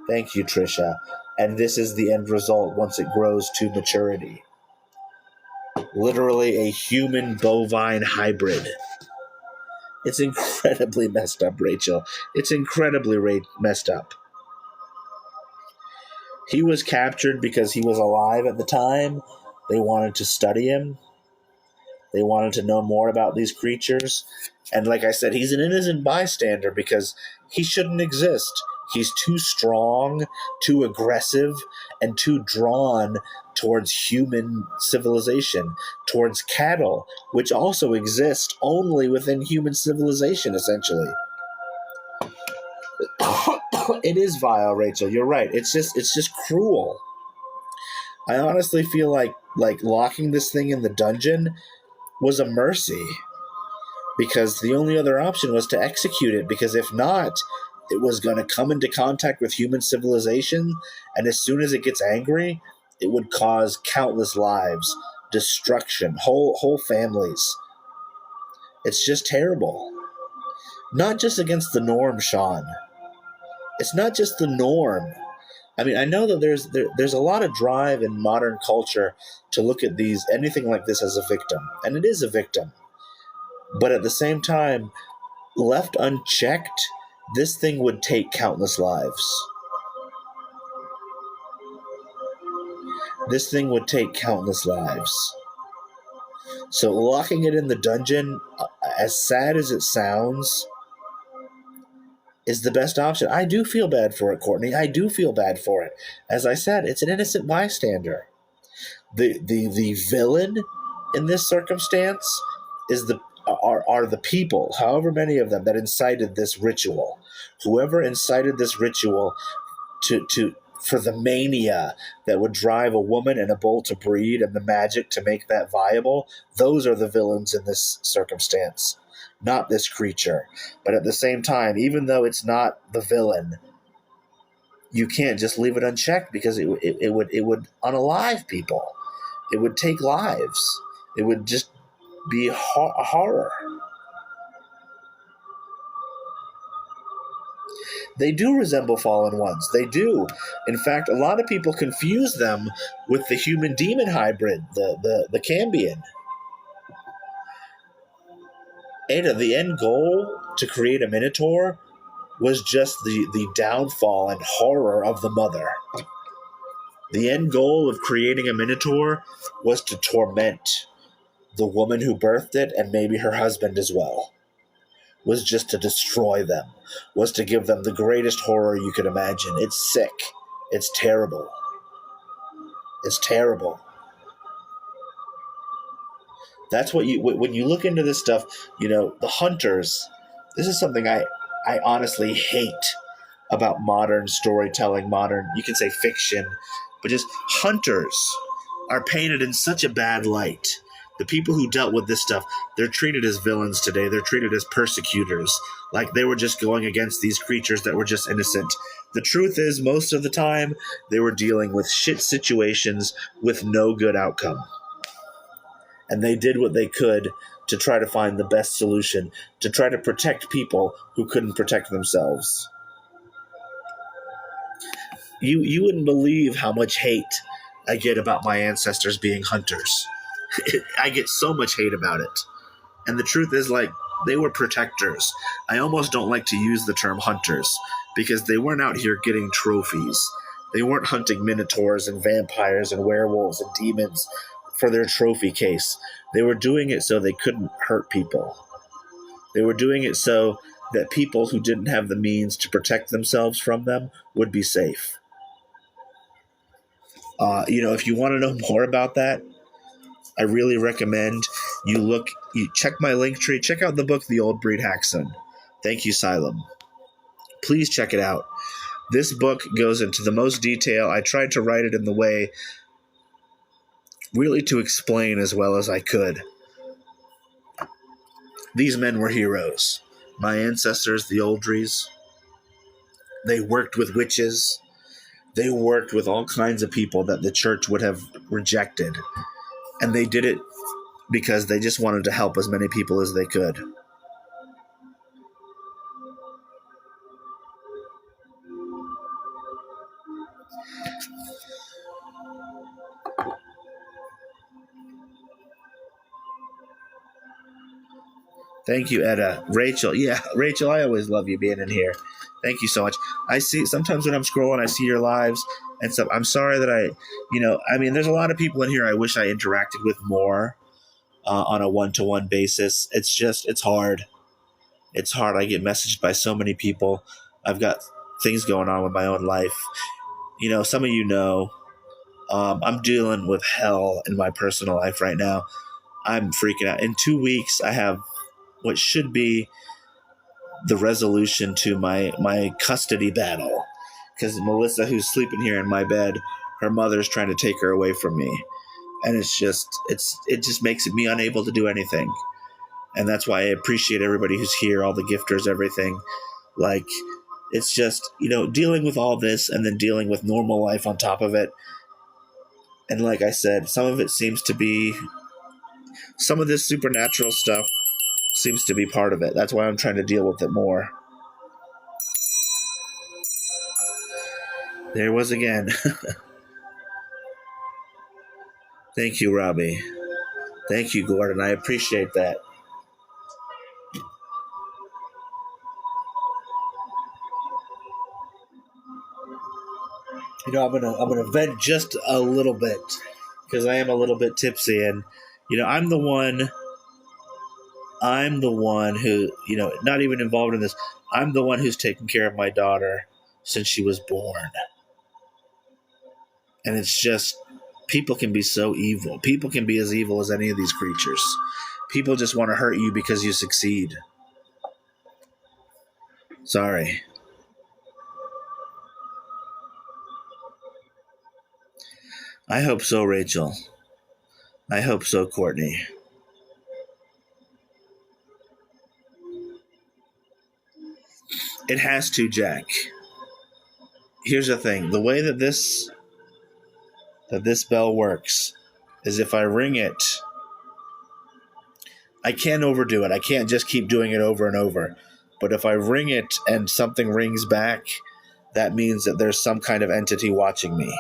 Thank you, Trisha. And this is the end result once it grows to maturity. Literally a human-bovine hybrid. It's incredibly messed up, Rachel. It's incredibly messed up. He was captured because he was alive at the time. They wanted to study him. They wanted to know more about these creatures. And like I said, he's an innocent bystander because he shouldn't exist. He's too strong, too aggressive, and too drawn towards human civilization, towards cattle, which also exist only within human civilization, essentially. It is vile, Rachel. You're right. It's just cruel. I honestly feel like locking this thing in the dungeon was a mercy, because the only other option was to execute it, because if not, it was going to come into contact with human civilization, and as soon as it gets angry, it would cause countless lives, destruction, whole families. It's just terrible. Not just against the norm, Sean. It's not just the norm. I mean, I know that there's a lot of drive in modern culture to look at anything like this as a victim, and it is a victim. But at the same time, left unchecked, this thing would take countless lives. This thing would take countless lives. So locking it in the dungeon, as sad as it sounds, is the best option. I do feel bad for it, Courtney. I do feel bad for it. As I said, it's an innocent bystander. The villain in this circumstance is are the people, however many of them, that incited this ritual. Whoever incited this ritual to for the mania that would drive a woman and a bull to breed, and the magic to make that viable, those are the villains in this circumstance, not this creature. But at the same time, even though it's not the villain, you can't just leave it unchecked, because it would unalive people. It would take lives. It would just be a horror. They do resemble fallen ones. They do. In fact, a lot of people confuse them with the human-demon hybrid, the Cambion. Ada, the end goal to create a Minotaur was just the downfall and horror of the mother. The end goal of creating a Minotaur was to torment the woman who birthed it, and maybe her husband as well. Was just to destroy them. Was to give them the greatest horror you could imagine. It's sick. It's terrible. It's terrible. That's what when you look into this stuff, the hunters, this is something I honestly hate about modern storytelling, you can say fiction, but just hunters are painted in such a bad light. The people who dealt with this stuff, they're treated as villains today. They're treated as persecutors, like they were just going against these creatures that were just innocent. The truth is, most of the time, they were dealing with shit situations with no good outcome. And they did what they could to try to find the best solution, to try to protect people who couldn't protect themselves. You wouldn't believe how much hate I get about my ancestors being hunters. I get so much hate about it. And the truth is, they were protectors. I almost don't like to use the term hunters, because they weren't out here getting trophies. They weren't hunting minotaurs and vampires and werewolves and demons for their trophy case. They were doing it so they couldn't hurt people. They were doing it so that people who didn't have the means to protect themselves from them would be safe. If you want to know more about that, I really recommend you check my link tree, check out the book, The Old Breed Haxon. Thank you, Xylem. Please check it out. This book goes into the most detail. I tried to write it in the way really to explain as well as I could. These men were heroes. My ancestors, the Oldries, they worked with witches. They worked with all kinds of people that the church would have rejected. And they did it because they just wanted to help as many people as they could. Thank you, Etta. Rachel. Yeah, Rachel, I always love you being in here. Thank you so much. I see, sometimes when I'm scrolling, I see your lives and stuff. I'm sorry that there's a lot of people in here I wish I interacted with more on a one-to-one basis. It's hard. It's hard. I get messaged by so many people. I've got things going on with my own life. Some of I'm dealing with hell in my personal life right now. I'm freaking out. In 2 weeks, I have what should be the resolution to my custody battle, because Melissa, who's sleeping here in my bed, her mother's trying to take her away from me, and it just makes me unable to do anything. And that's why I appreciate everybody who's here, all the gifters, everything. It's just dealing with all this and then dealing with normal life on top of it. And like I said, some of this supernatural stuff seems to be part of it. That's why I'm trying to deal with it more. There was again. Thank you, Robbie. Thank you, Gordon. I appreciate that. I'm gonna vent just a little bit, because I am a little bit tipsy, and I'm the one who, not even involved in this. I'm the one who's taken care of my daughter since she was born. And it's just, people can be so evil. People can be as evil as any of these creatures. People just want to hurt you because you succeed. Sorry. I hope so, Rachel. I hope so, Courtney. It has to, Jack. Here's the thing. The way that this bell works is if I ring it, I can't overdo it. I can't just keep doing it over and over. But if I ring it and something rings back, that means that there's some kind of entity watching me.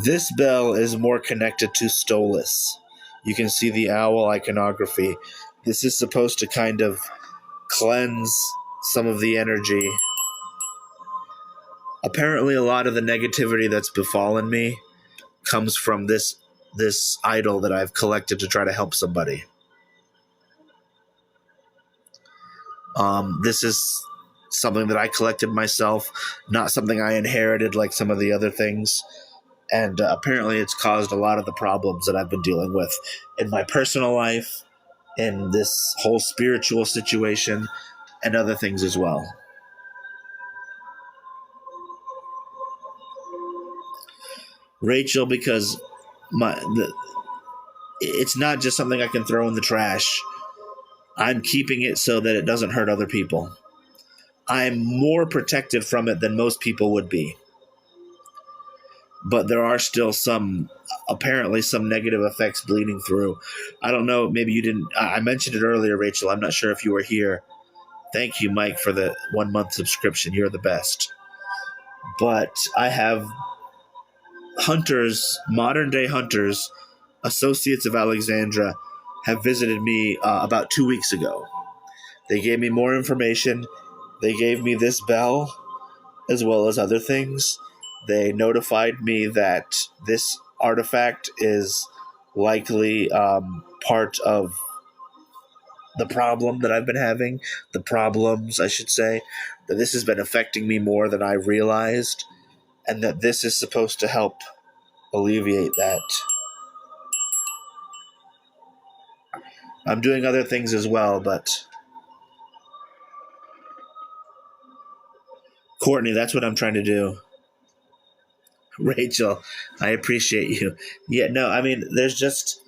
This bell is more connected to Stolas. You can see the owl iconography. This is supposed to kind of cleanse some of the energy. Apparently, a lot of the negativity that's befallen me comes from this idol that I've collected to try to help somebody. This is something that I collected myself, not something I inherited like some of the other things. And apparently it's caused a lot of the problems that I've been dealing with in my personal life, in this whole spiritual situation, and other things as well. Rachel, because it's not just something I can throw in the trash. I'm keeping it so that it doesn't hurt other people. I'm more protected from it than most people would be. But there are still apparently some negative effects bleeding through. I don't know, maybe you didn't, I mentioned it earlier, Rachel. I'm not sure if you were here. Thank you, Mike, for the 1 month subscription. You're the best. But I have hunters, modern day hunters, associates of Alexandra, have visited me about 2 weeks ago. They gave me more information. They gave me this bell, as well as other things. They notified me that this artifact is likely part of the problem that I've been having. The problems, I should say. That this has been affecting me more than I realized. And that this is supposed to help alleviate that. I'm doing other things as well, but... Courtney, that's what I'm trying to do. Rachel, I appreciate you. Yeah, no, I mean, there's just...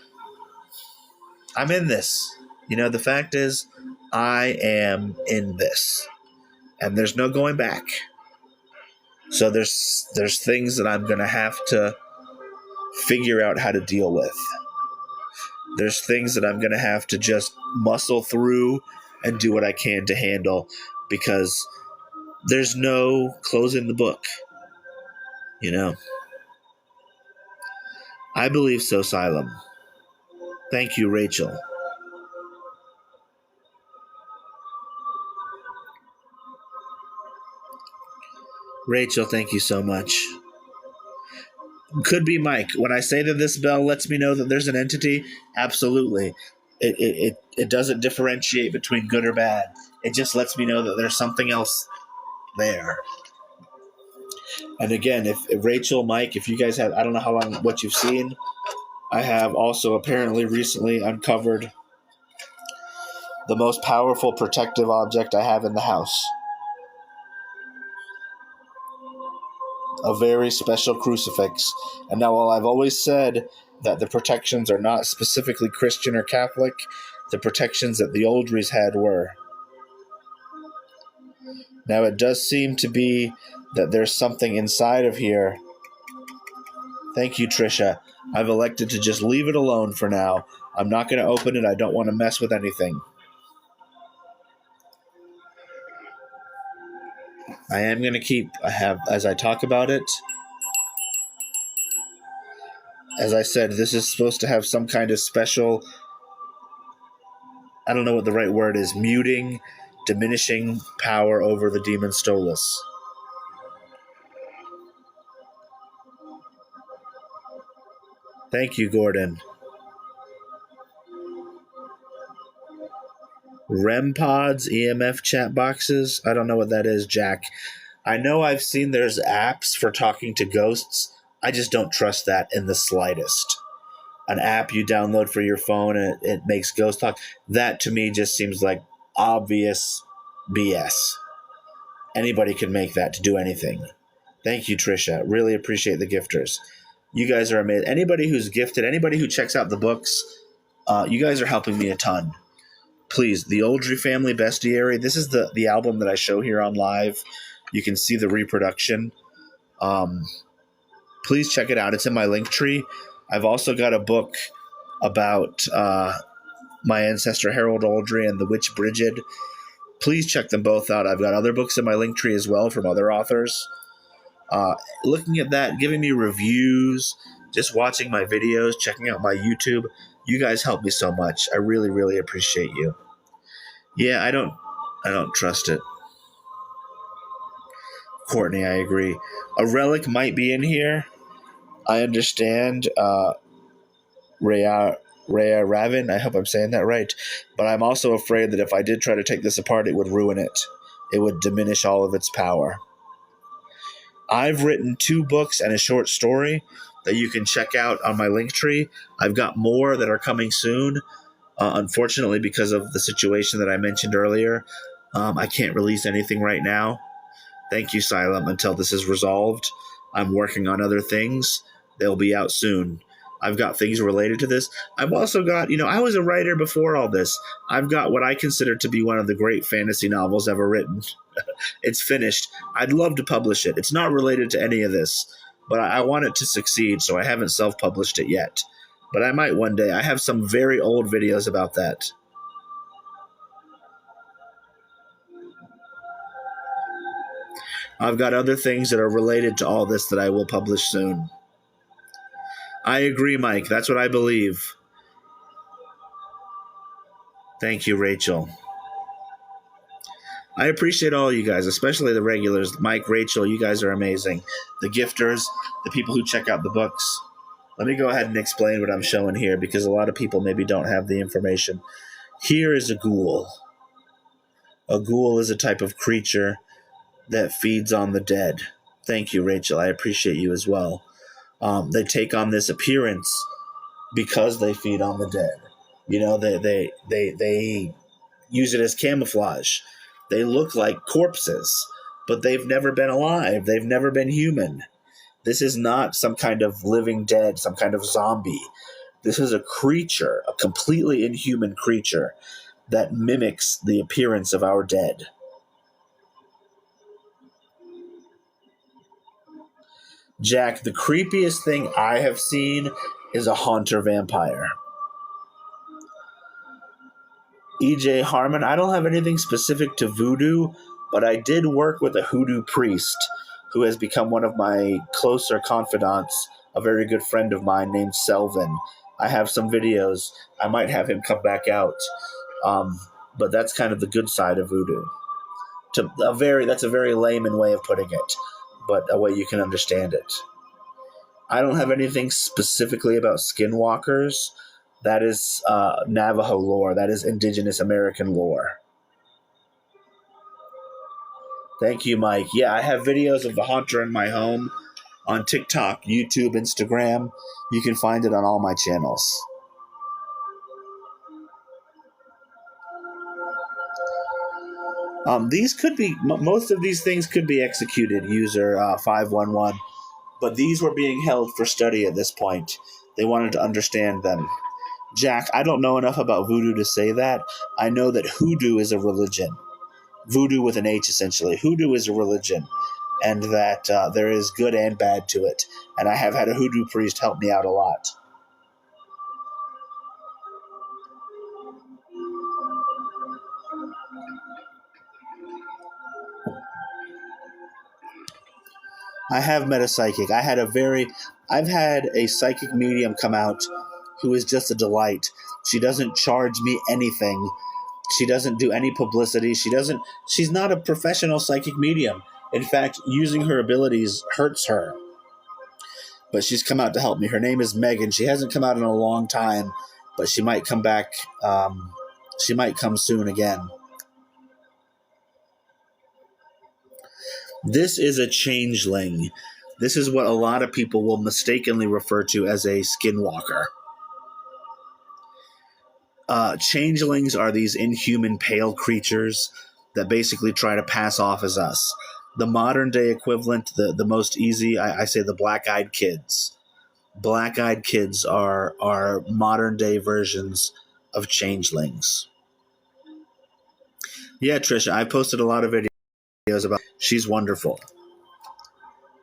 I'm in this. You know, the fact is, I am in this. And there's no going back. So there's things that I'm going to have to figure out how to deal with. There's things that I'm going to have to just muscle through and do what I can to handle, because there's no closing the book. You know? I believe so, Xylem. Thank you, Rachel. Rachel, thank you so much. Could be Mike. When I say that this bell lets me know that there's an entity, absolutely. It doesn't differentiate between good or bad. It just lets me know that there's something else there. And again, if Rachel, Mike, if you guys have, I don't know how long, what you've seen, I have also apparently recently uncovered the most powerful protective object I have in the house. A very special crucifix. And now, while I've always said that the protections are not specifically Christian or Catholic, the protections that the Oldries had were. Now, it does seem to be that there's something inside of here. Thank you, Trisha. I've elected to just leave it alone for now. I'm not going to open it. I don't want to mess with anything. I am going to keep, as I talk about it, as I said, this is supposed to have some kind of special, I don't know what the right word is, muting, diminishing power over the demon Stolas. Thank you, Gordon. REM pods, EMF chat boxes. I don't know what that is, Jack. I know I've seen there's apps for talking to ghosts. I just don't trust that in the slightest. An app you download for your phone and it makes ghost talk, that to me just seems like obvious BS. Anybody can make that to do anything. Thank you, Trisha. Really appreciate the gifters. You guys are amazing. Anybody who's gifted, anybody who checks out the books, you guys are helping me a ton. Please, the Oldry Family Bestiary. This is the album that I show here on live. You can see the reproduction. Please check it out. It's in my link tree. I've also got a book about my ancestor Harold Oldry and the witch Brigid. Please check them both out. I've got other books in my link tree as well from other authors. Looking at that, giving me reviews, just watching my videos, checking out my YouTube. You guys help me so much. I really, really appreciate you. Yeah, I don't trust it. Courtney, I agree. A relic might be in here. I understand. Rhea Ravin, I hope I'm saying that right. But I'm also afraid that if I did try to take this apart, it would ruin it. It would diminish all of its power. I've written 2 books and a short story that you can check out on my link tree. I've got more that are coming soon. Unfortunately, because of the situation that I mentioned earlier, I can't release anything right now. Thank you, Silem, until this is resolved. I'm working on other things. They'll be out soon. I've got things related to this. I've also got, I was a writer before all this. I've got what I consider to be one of the great fantasy novels ever written. It's finished. I'd love to publish it. It's not related to any of this, but I want it to succeed, so I haven't self-published it yet. But I might one day. I have some very old videos about that. I've got other things that are related to all this that I will publish soon. I agree, Mike. That's what I believe. Thank you, Rachel. I appreciate all you guys, especially the regulars. Mike, Rachel, you guys are amazing. The gifters, the people who check out the books. Let me go ahead and explain what I'm showing here because a lot of people maybe don't have the information. Here is a ghoul. A ghoul is a type of creature that feeds on the dead. Thank you, Rachel. I appreciate you as well. They take on this appearance because they feed on the dead. They use it as camouflage. They look like corpses, but they've never been alive. They've never been human. This is not some kind of living dead, some kind of zombie. This is a creature, a completely inhuman creature that mimics the appearance of our dead. Jack, the creepiest thing I have seen is a haunter vampire. EJ Harmon, I don't have anything specific to voodoo, but I did work with a hoodoo priest who has become one of my closer confidants, a very good friend of mine named Selvin. I have some videos. I might have him come back out. But that's kind of the good side of voodoo. That's a very layman way of putting it, but a way you can understand it. I don't have anything specifically about skinwalkers. That is Navajo lore. That is indigenous American lore. Thank you, Mike. Yeah, I have videos of the haunter in my home on TikTok, YouTube, Instagram. You can find it on all my channels. Most of these things could be executed, user 511, but these were being held for study at this point. They wanted to understand them. Jack, I don't know enough about voodoo to say that. I know that hoodoo is a religion. Voodoo with an H, essentially. Hoodoo is a religion, and that there is good and bad to it. And I have had a hoodoo priest help me out a lot. I have met a psychic. I've had a psychic medium come out who is just a delight. She doesn't charge me anything. She doesn't do any publicity. She's not a professional psychic medium. In fact, using her abilities hurts her. But she's come out to help me. Her name is Megan. She hasn't come out in a long time, but she might come back. She might come soon again. This is a changeling. This is what a lot of people will mistakenly refer to as a skinwalker. Changelings are these inhuman pale creatures that basically try to pass off as us. The modern day equivalent, the most easy, I say the black-eyed kids. Black-eyed kids are modern day versions of changelings. Yeah, Trisha, I posted a lot of videos about. She's wonderful.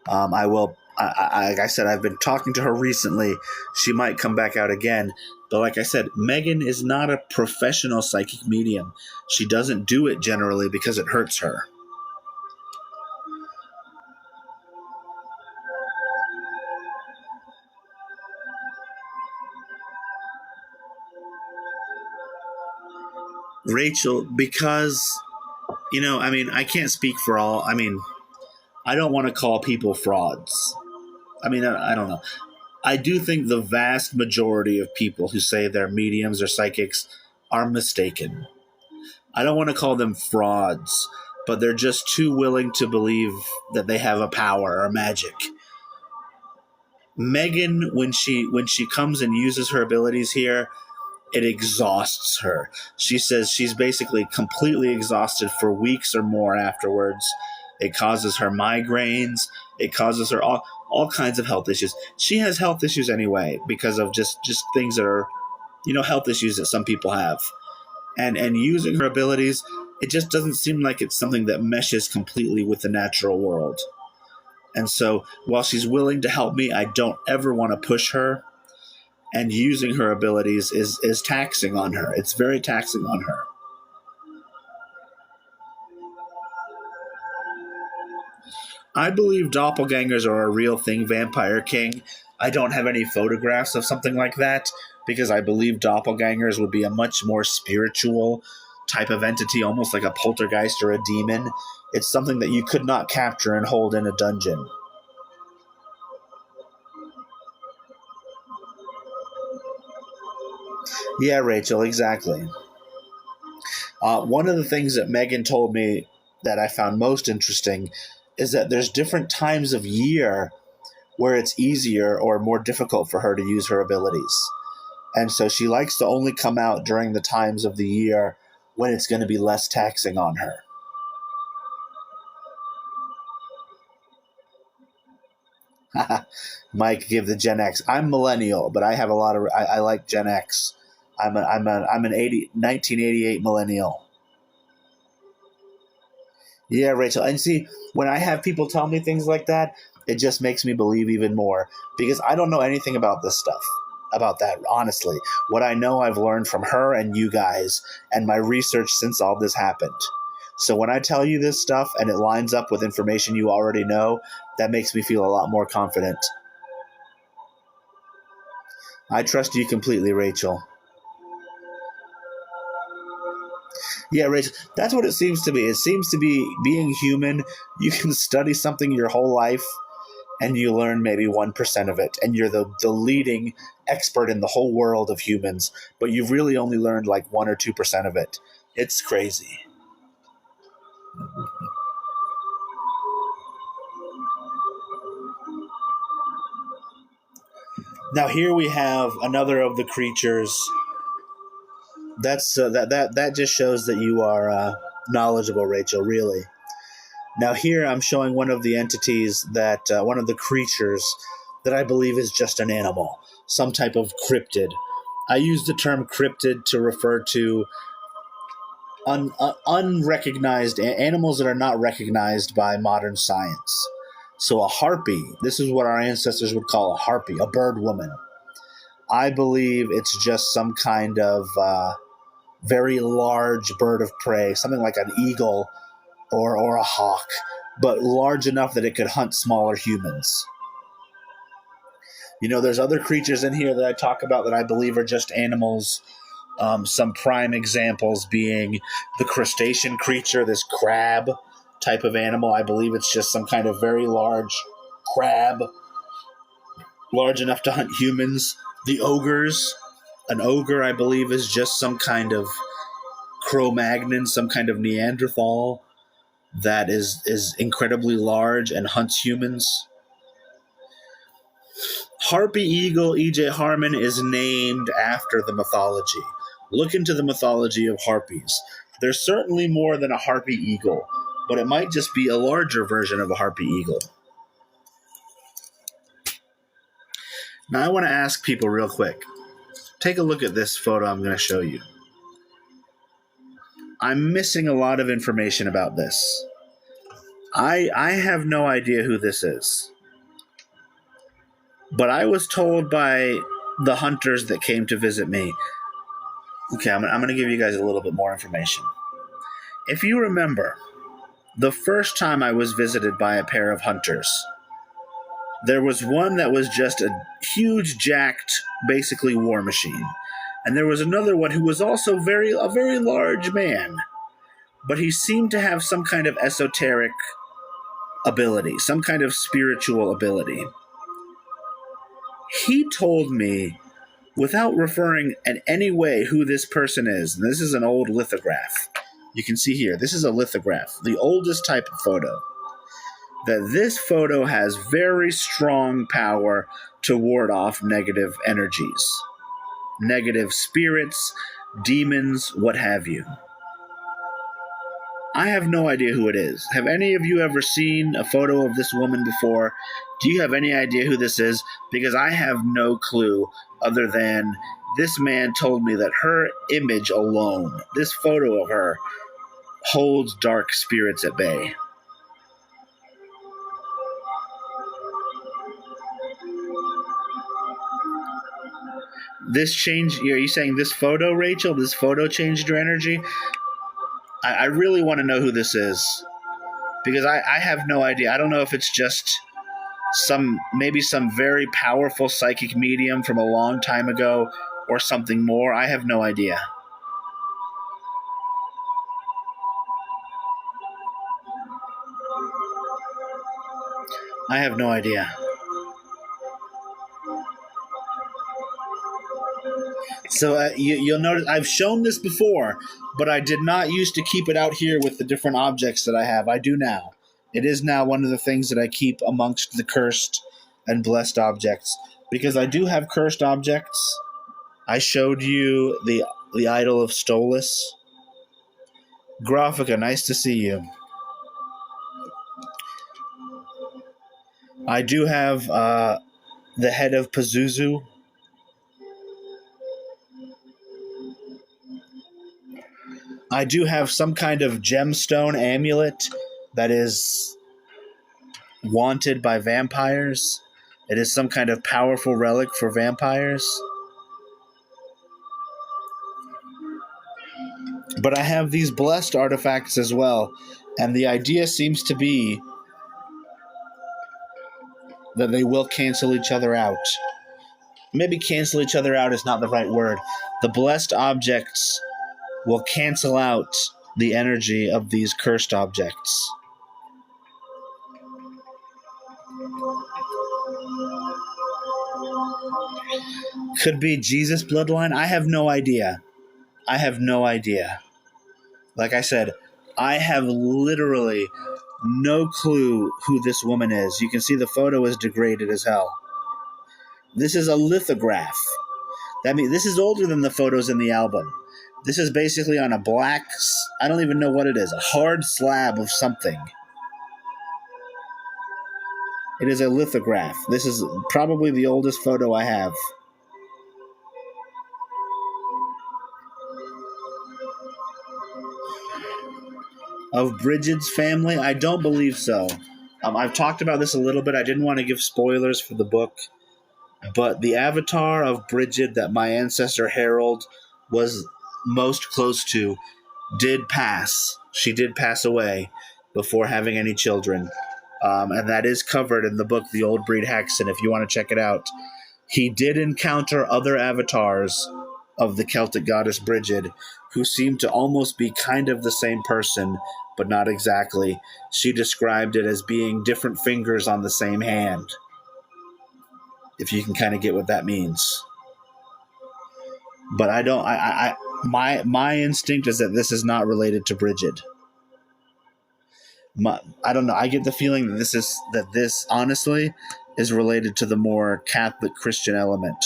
I will. Like I said, I've been talking to her recently. She might come back out again. But like I said, Megan is not a professional psychic medium. She doesn't do it generally because it hurts her. Rachel, because, I can't speak for all. I don't want to call people frauds. I don't know. I do think the vast majority of people who say they're mediums or psychics are mistaken. I don't want to call them frauds, but they're just too willing to believe that they have a power or magic. Megan, when she comes and uses her abilities here, it exhausts her. She says she's basically completely exhausted for weeks or more afterwards. It causes her migraines. It causes her all kinds of health issues. She has health issues anyway because of just things that are, health issues that some people have. And using her abilities, it just doesn't seem like it's something that meshes completely with the natural world. And so while she's willing to help me, I don't ever want to push her. And using her abilities is taxing on her. It's very taxing on her. I believe doppelgangers are a real thing, Vampire King. I don't have any photographs of something like that because I believe doppelgangers would be a much more spiritual type of entity, almost like a poltergeist or a demon. It's something that you could not capture and hold in a dungeon. Yeah, Rachel, exactly. One of the things that Megan told me that I found most interesting is that there's different times of year where it's easier or more difficult for her to use her abilities. And so she likes to only come out during the times of the year when it's going to be less taxing on her. Mike, give the Gen X. I'm millennial, but I have a lot of. I like Gen X. I'm an 1988 millennial. Yeah, Rachel. And see, when I have people tell me things like that, it just makes me believe even more because I don't know anything about this stuff, about that, honestly. What I know, I've learned from her and you guys and my research since all this happened. So when I tell you this stuff and it lines up with information you already know, that makes me feel a lot more confident. I trust you completely, Rachel. Yeah, Rachel, that's what it seems to be. It seems to be being human. You can study something your whole life and you learn maybe 1% of it. And you're the leading expert in the whole world of humans, but you've really only learned like 1 or 2% of it. It's crazy. Now here we have another of the creatures. That's that just shows that you are knowledgeable, Rachel. Really. Now here I'm showing one of the entities that one of the creatures that I believe is just an animal, some type of cryptid. I use the term cryptid to refer to unrecognized animals that are not recognized by modern science. So a harpy, this is what our ancestors would call a harpy, a bird woman. I believe it's just some kind of very large bird of prey, something like an eagle or a hawk, but large enough that it could hunt smaller humans. There's other creatures in here that I talk about that I believe are just animals. Some prime examples being the crustacean creature, this crab type of animal. I believe it's just some kind of very large crab, large enough to hunt humans. The ogres. An ogre, I believe, is just some kind of Cro-Magnon, some kind of Neanderthal that is incredibly large and hunts humans. Harpy Eagle E.J. Harmon is named after the mythology. Look into the mythology of harpies. There's certainly more than a harpy eagle, but it might just be a larger version of a harpy eagle. Now I want to ask people real quick. Take a look at this photo I'm going to show you. I'm missing a lot of information about this. I have no idea who this is. But I was told by the hunters that came to visit me. Okay, I'm going to give you guys a little bit more information. If you remember, the first time I was visited by a pair of hunters, there was one that was just a huge, jacked, basically war machine. And there was another one who was also a very large man. But he seemed to have some kind of esoteric ability, some kind of spiritual ability. He told me, without referring in any way who this person is, and this is an old lithograph. You can see here, this is a lithograph, the oldest type of photo. That this photo has very strong power to ward off negative energies, negative spirits, demons, what have you. I have no idea who it is. Have any of you ever seen a photo of this woman before? Do you have any idea who this is? Because I have no clue other than this man told me that her image alone, this photo of her, holds dark spirits at bay. This changed, are you saying this photo, Rachel? This photo changed your energy? I really want to know who this is. Because I have no idea. I don't know if it's just maybe some very powerful psychic medium from a long time ago or something more. I have no idea. I have no idea. So you'll notice I've shown this before, but I did not used to keep it out here with the different objects that I have. I do now. It is now one of the things that I keep amongst the cursed and blessed objects. Because I do have cursed objects. I showed you the idol of Stolas. Graphica, nice to see you. I do have the head of Pazuzu. I do have some kind of gemstone amulet that is wanted by vampires. It is some kind of powerful relic for vampires. But I have these blessed artifacts as well, and the idea seems to be that they will cancel each other out. Maybe cancel each other out is not the right word. The blessed objects will cancel out the energy of these cursed objects. Could be Jesus bloodline. I have no idea. I have no idea. Like I said, I have literally no clue who this woman is. You can see the photo is degraded as hell. This is a lithograph. That means this is older than the photos in the album. This is basically on a black, I don't even know what it is, a hard slab of something. It is a lithograph. This is probably the oldest photo I have. Of Bridget's family? I don't believe so. I've talked about this a little bit. I didn't want to give spoilers for the book. But the avatar of Bridget that my ancestor Harold was most close to did pass. She did pass away before having any children. And that is covered in the book, The Old Breed Hexen, if you want to check it out. He did encounter other avatars of the Celtic goddess Bridget, who seemed to almost be kind of the same person, but not exactly. She described it as being different fingers on the same hand, if you can kind of get what that means. But I don't. My instinct is that this is not related to Bridget. I don't know. I get the feeling that this honestly is related to the more Catholic Christian element.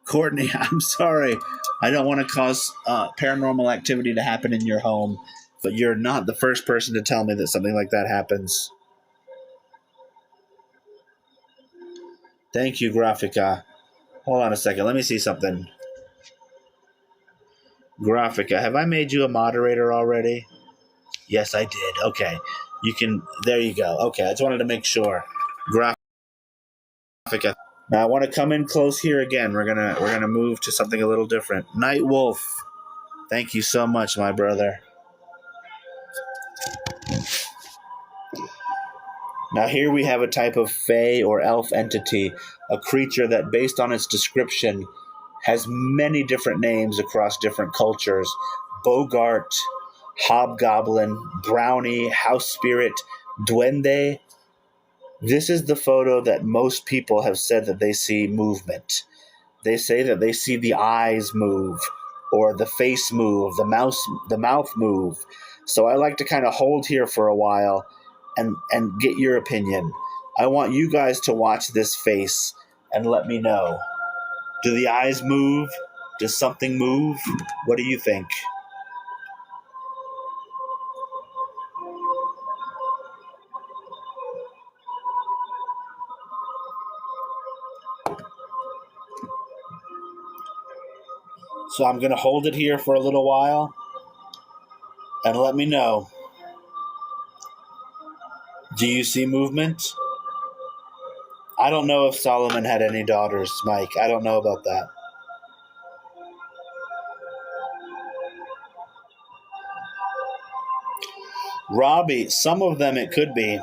Courtney, I'm sorry. I don't want to cause paranormal activity to happen in your home, but you're not the first person to tell me that something like that happens. Thank you, Graphica. Hold on a second. Let me see something. Graphica, have I made you a moderator already? Yes, I did. Okay. You can. There you go. Okay, I just wanted to make sure. Graphica. Now I want to come in close here again. We're gonna move to something a little different. Night Wolf. Thank you so much, my brother. Now here we have a type of fae or elf entity, a creature that, based on its description, has many different names across different cultures. Bogart, hobgoblin, brownie, house spirit, duende. This is the photo that most people have said that they see movement. They say that they see the eyes move, or the face move, the mouth move. So I like to kind of hold here for a while and get your opinion. I want you guys to watch this face and let me know. Do the eyes move? Does something move? What do you think? So I'm going to hold it here for a little while and let me know. Do you see movement? I don't know if Solomon had any daughters, Mike. I don't know about that. Robbie, some of them it could be.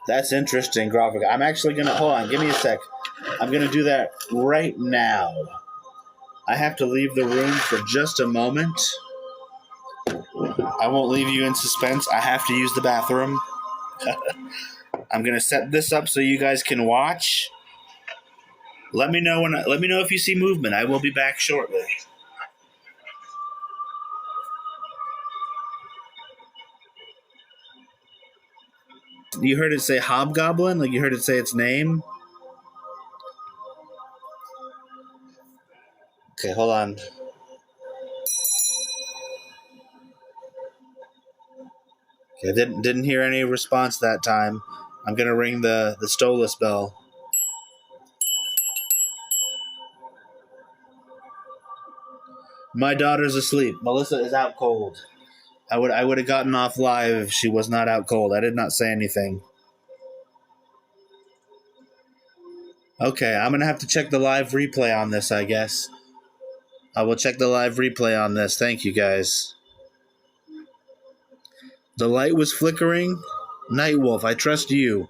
That's interesting, graphic. I'm actually going to, hold on, give me a sec. I'm going to do that right now. I have to leave the room for just a moment. I won't leave you in suspense. I have to use the bathroom. I'm going to set this up so you guys can watch. Let me know if you see movement. I will be back shortly. You heard it say hobgoblin? Like you heard it say its name? Okay, hold on. Okay, didn't hear any response that time. I'm gonna ring the Stolas bell. My daughter's asleep. Melissa is out cold. I would have gotten off live if she was not out cold. I did not say anything. Okay, I'm gonna have to check the live replay on this, I guess. I will check the live replay on this. Thank you, guys. The light was flickering. Nightwolf, I trust you.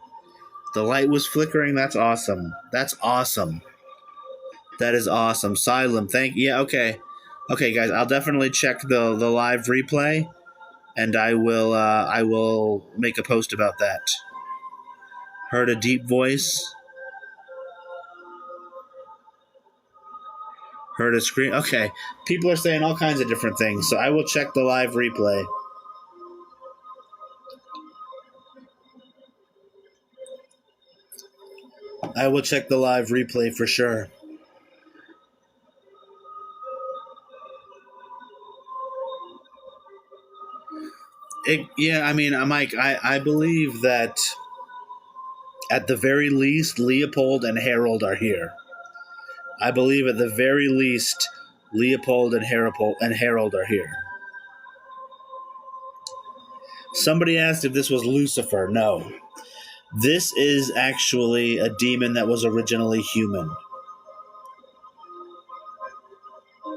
The light was flickering. That's awesome. That's awesome. That is awesome. Silent. Yeah, okay. Okay, guys, I'll definitely check the live replay, and I will make a post about that. Heard a deep voice. Heard a scream. Okay, people are saying all kinds of different things, so I will check the live replay. I will check the live replay for sure. I mean, Mike, I believe that at the very least, Leopold and Harold are here. I believe at the very least, Leopold and Harold are here. Somebody asked if this was Lucifer. No. This is actually a demon that was originally human.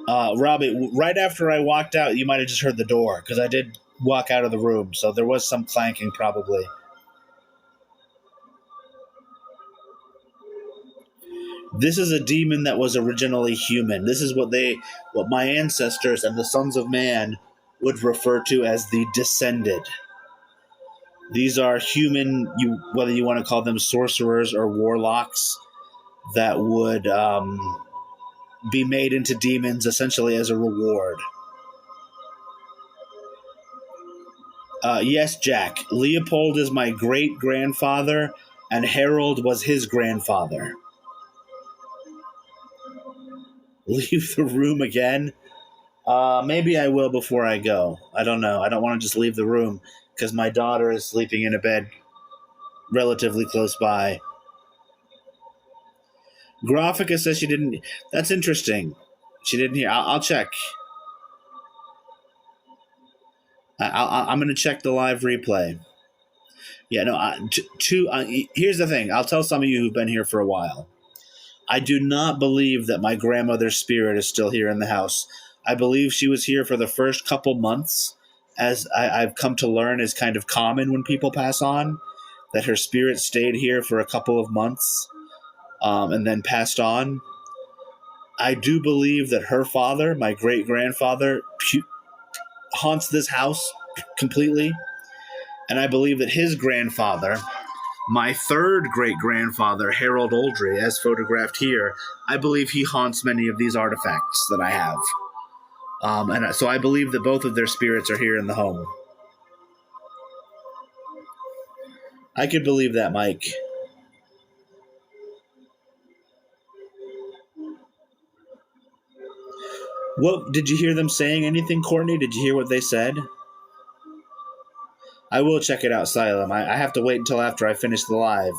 Robbie, right after I walked out, you might have just heard the door, because I did walk out of the room, so there was some clanking probably. This is a demon that was originally human. This is what my ancestors and the sons of man would refer to as the descended. These are human, whether you want to call them sorcerers or warlocks. that would be made into demons essentially as a reward. Yes, Jack. Leopold is my great-grandfather, and Harold was his grandfather. Leave the room again? Maybe I will before I go. I don't know. I don't want to just leave the room because my daughter is sleeping in a bed relatively close by. Graphica says she didn't. That's interesting. She didn't hear. I'll check. I'm going to check the live replay. Yeah, no. Here's the thing. I'll tell some of you who've been here for a while. I do not believe that my grandmother's spirit is still here in the house. I believe she was here for the first couple months, as I've come to learn is kind of common when people pass on, that her spirit stayed here for a couple of months and then passed on. I do believe that her father, my great-grandfather, haunts this house completely. And I believe that his grandfather, my third great-grandfather, Harold Oldry, as photographed here, I believe he haunts many of these artifacts that I have. And so I believe that both of their spirits are here in the home. I could believe that, Mike. What did you hear them saying anything, Courtney? Did you hear what they said? I will check it out, Asylum. I have to wait until after I finish the live.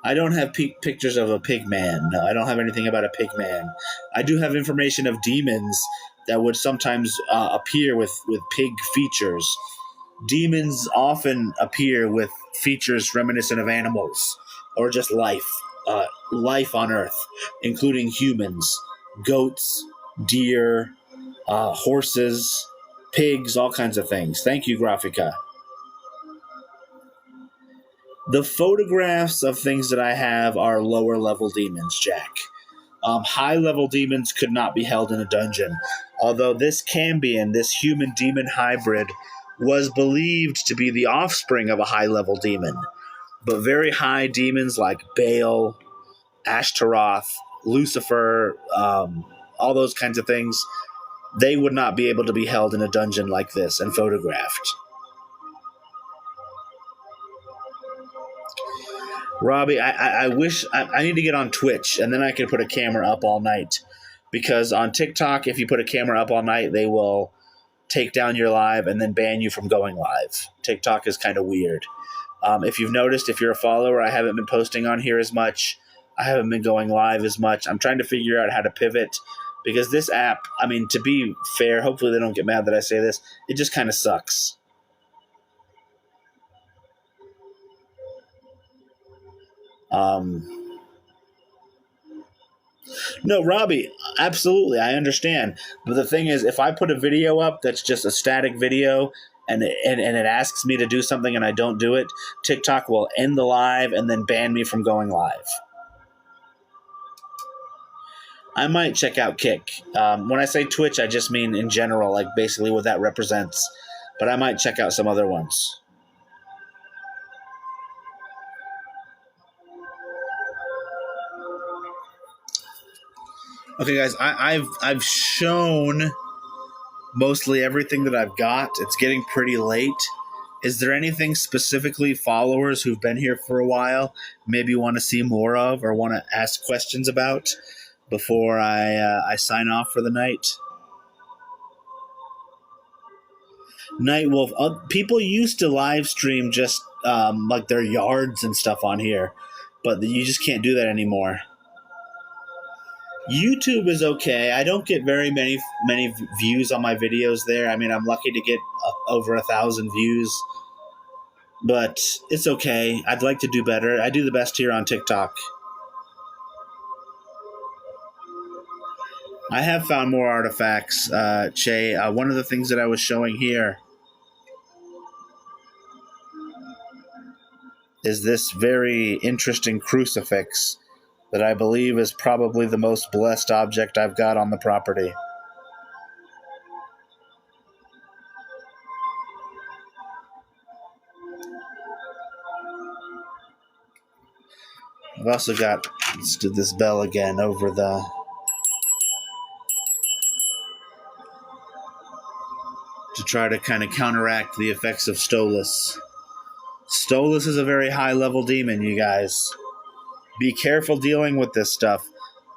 I don't have pictures of a pig man. No, I don't have anything about a pig man. I do have information of demons that would sometimes appear with pig features. Demons often appear with features reminiscent of animals or just life on Earth, including humans, goats, deer, horses, pigs, all kinds of things. Thank you, Graphica. The photographs of things that I have are lower level demons, Jack. High level demons could not be held in a dungeon, although this Cambion, this human demon hybrid, was believed to be the offspring of a high level demon. But very high demons like Baal, Ashtaroth, Lucifer, all those kinds of things, they would not be able to be held in a dungeon like this and photographed. Robbie, I wish I need to get on Twitch, and then I can put a camera up all night. Because on TikTok, if you put a camera up all night, they will take down your live and then ban you from going live. TikTok is kind of weird. If you've noticed, if you're a follower, I haven't been posting on here as much. I haven't been going live as much. I'm trying to figure out how to pivot. Because this app, I mean, to be fair, hopefully they don't get mad that I say this, it just kind of sucks. No, Robbie, absolutely, I understand. But the thing is, if I put a video up that's just a static video and it asks me to do something and I don't do it, TikTok will end the live and then ban me from going live. I might check out Kick. When I say Twitch, I just mean in general, like basically what that represents. But I might check out some other ones. Okay, guys, I've shown mostly everything that I've got. It's getting pretty late. Is there anything specifically followers who've been here for a while maybe want to see more of or want to ask questions about before I sign off for the night? Nightwolf. People used to live stream just like their yards and stuff on here, but you just can't do that anymore. YouTube is okay. I don't get very many views on my videos there. I mean, I'm lucky to get over 1,000 views, but it's okay. I'd like to do better. I do the best here on TikTok. I have found more artifacts, Che. One of the things that I was showing here is this very interesting crucifix that I believe is probably the most blessed object I've got on the property. I've also got, let's do this bell again over the... to try to kind of counteract the effects of Stolas. Stolas is a very high-level demon, you guys. Be careful dealing with this stuff.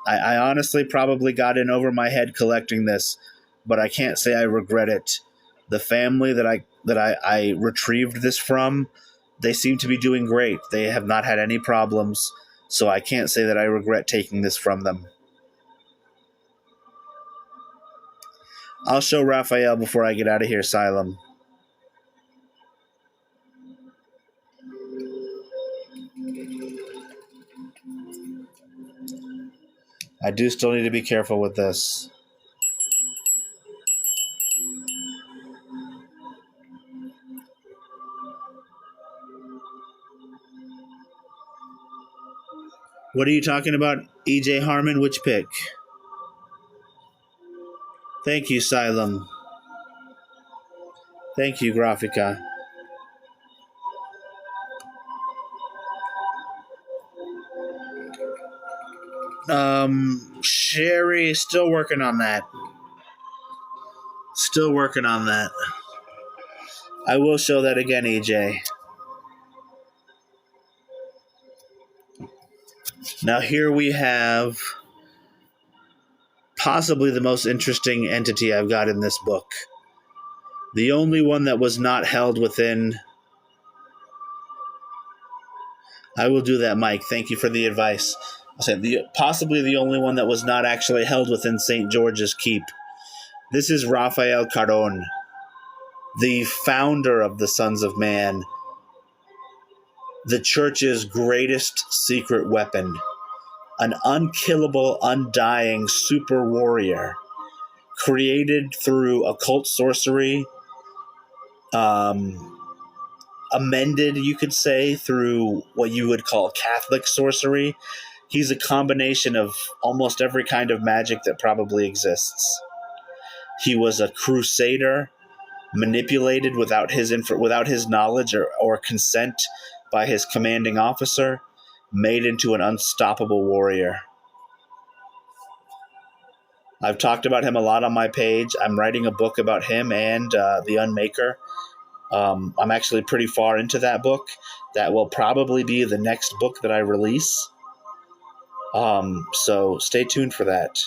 I honestly probably got in over my head collecting this, but I can't say I regret it. The family that I retrieved this from, they seem to be doing great. They have not had any problems, so I can't say that I regret taking this from them. I'll show Raphael before I get out of here, Asylum. I do still need to be careful with this. What are you talking about, EJ Harmon? Which pick? Thank you, Xylem. Thank you, Graphica. Sherry, still working on that. Still working on that. I will show that again, EJ. Now here we have possibly the most interesting entity I've got in this book. The only one that was not held within... I will do that, Mike. Thank you for the advice. I said possibly the only one that was not actually held within St. George's Keep. This is Raphael Cardon, the founder of the Sons of Man, the church's greatest secret weapon, an unkillable, undying super warrior created through occult sorcery, amended, you could say, through what you would call Catholic sorcery. He's a combination of almost every kind of magic that probably exists. He was a crusader, manipulated without his knowledge or consent by his commanding officer, made into an unstoppable warrior. I've talked about him a lot on my page. I'm writing a book about him and the Unmaker. I'm actually pretty far into that book. That will probably be the next book that I release. So stay tuned for that.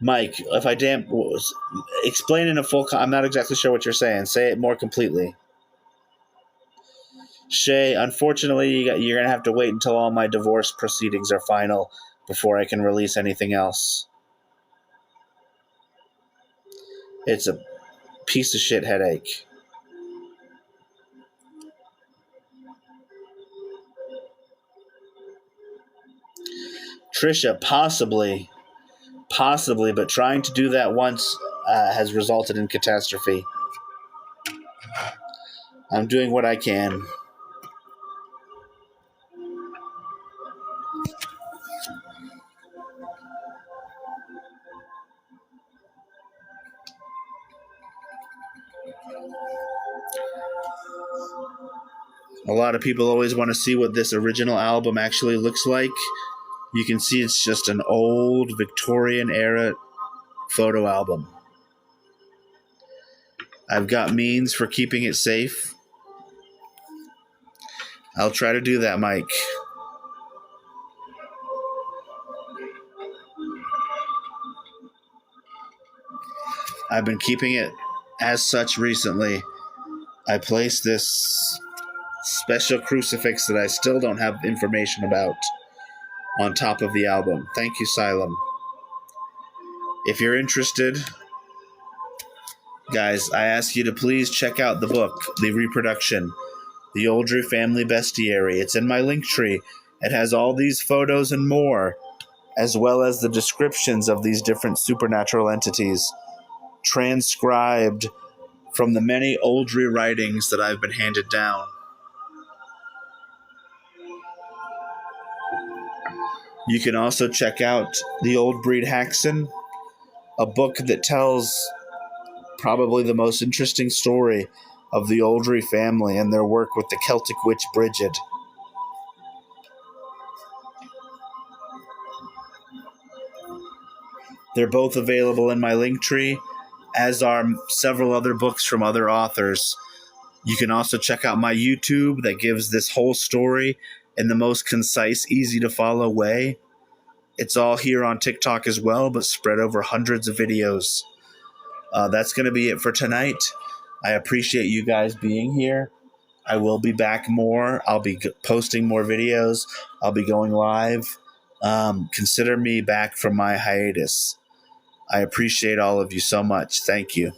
Mike, if I explain in a full... I'm not exactly sure what you're saying. Say it more completely. Shay, unfortunately, you're going to have to wait until all my divorce proceedings are final before I can release anything else. It's a piece of shit headache. Trisha, possibly, but trying to do that once has resulted in catastrophe. I'm doing what I can. A lot of people always want to see what this original album actually looks like. You can see it's just an old Victorian-era photo album. I've got means for keeping it safe. I'll try to do that, Mike. I've been keeping it as such recently. I placed this special crucifix that I still don't have information about on top of the album. Thank you, Xylem. If you're interested, guys, I ask you to please check out the book, The Reproduction, The Oldry Family Bestiary. It's in my link tree. It has all these photos and more, as well as the descriptions of these different supernatural entities, transcribed from the many Oldry writings that I've been handed down. You can also check out The Old Breed Haxon, a book that tells probably the most interesting story of the Oldry family and their work with the Celtic witch Bridget. They're both available in my link tree, as are several other books from other authors. You can also check out my YouTube that gives this whole story in the most concise, easy to follow way. It's all here on TikTok as well, but spread over hundreds of videos. That's going to be it for tonight. I appreciate you guys being here. I will be back more. I'll be posting more videos. I'll be going live. Consider me back from my hiatus. I appreciate all of you so much. Thank you.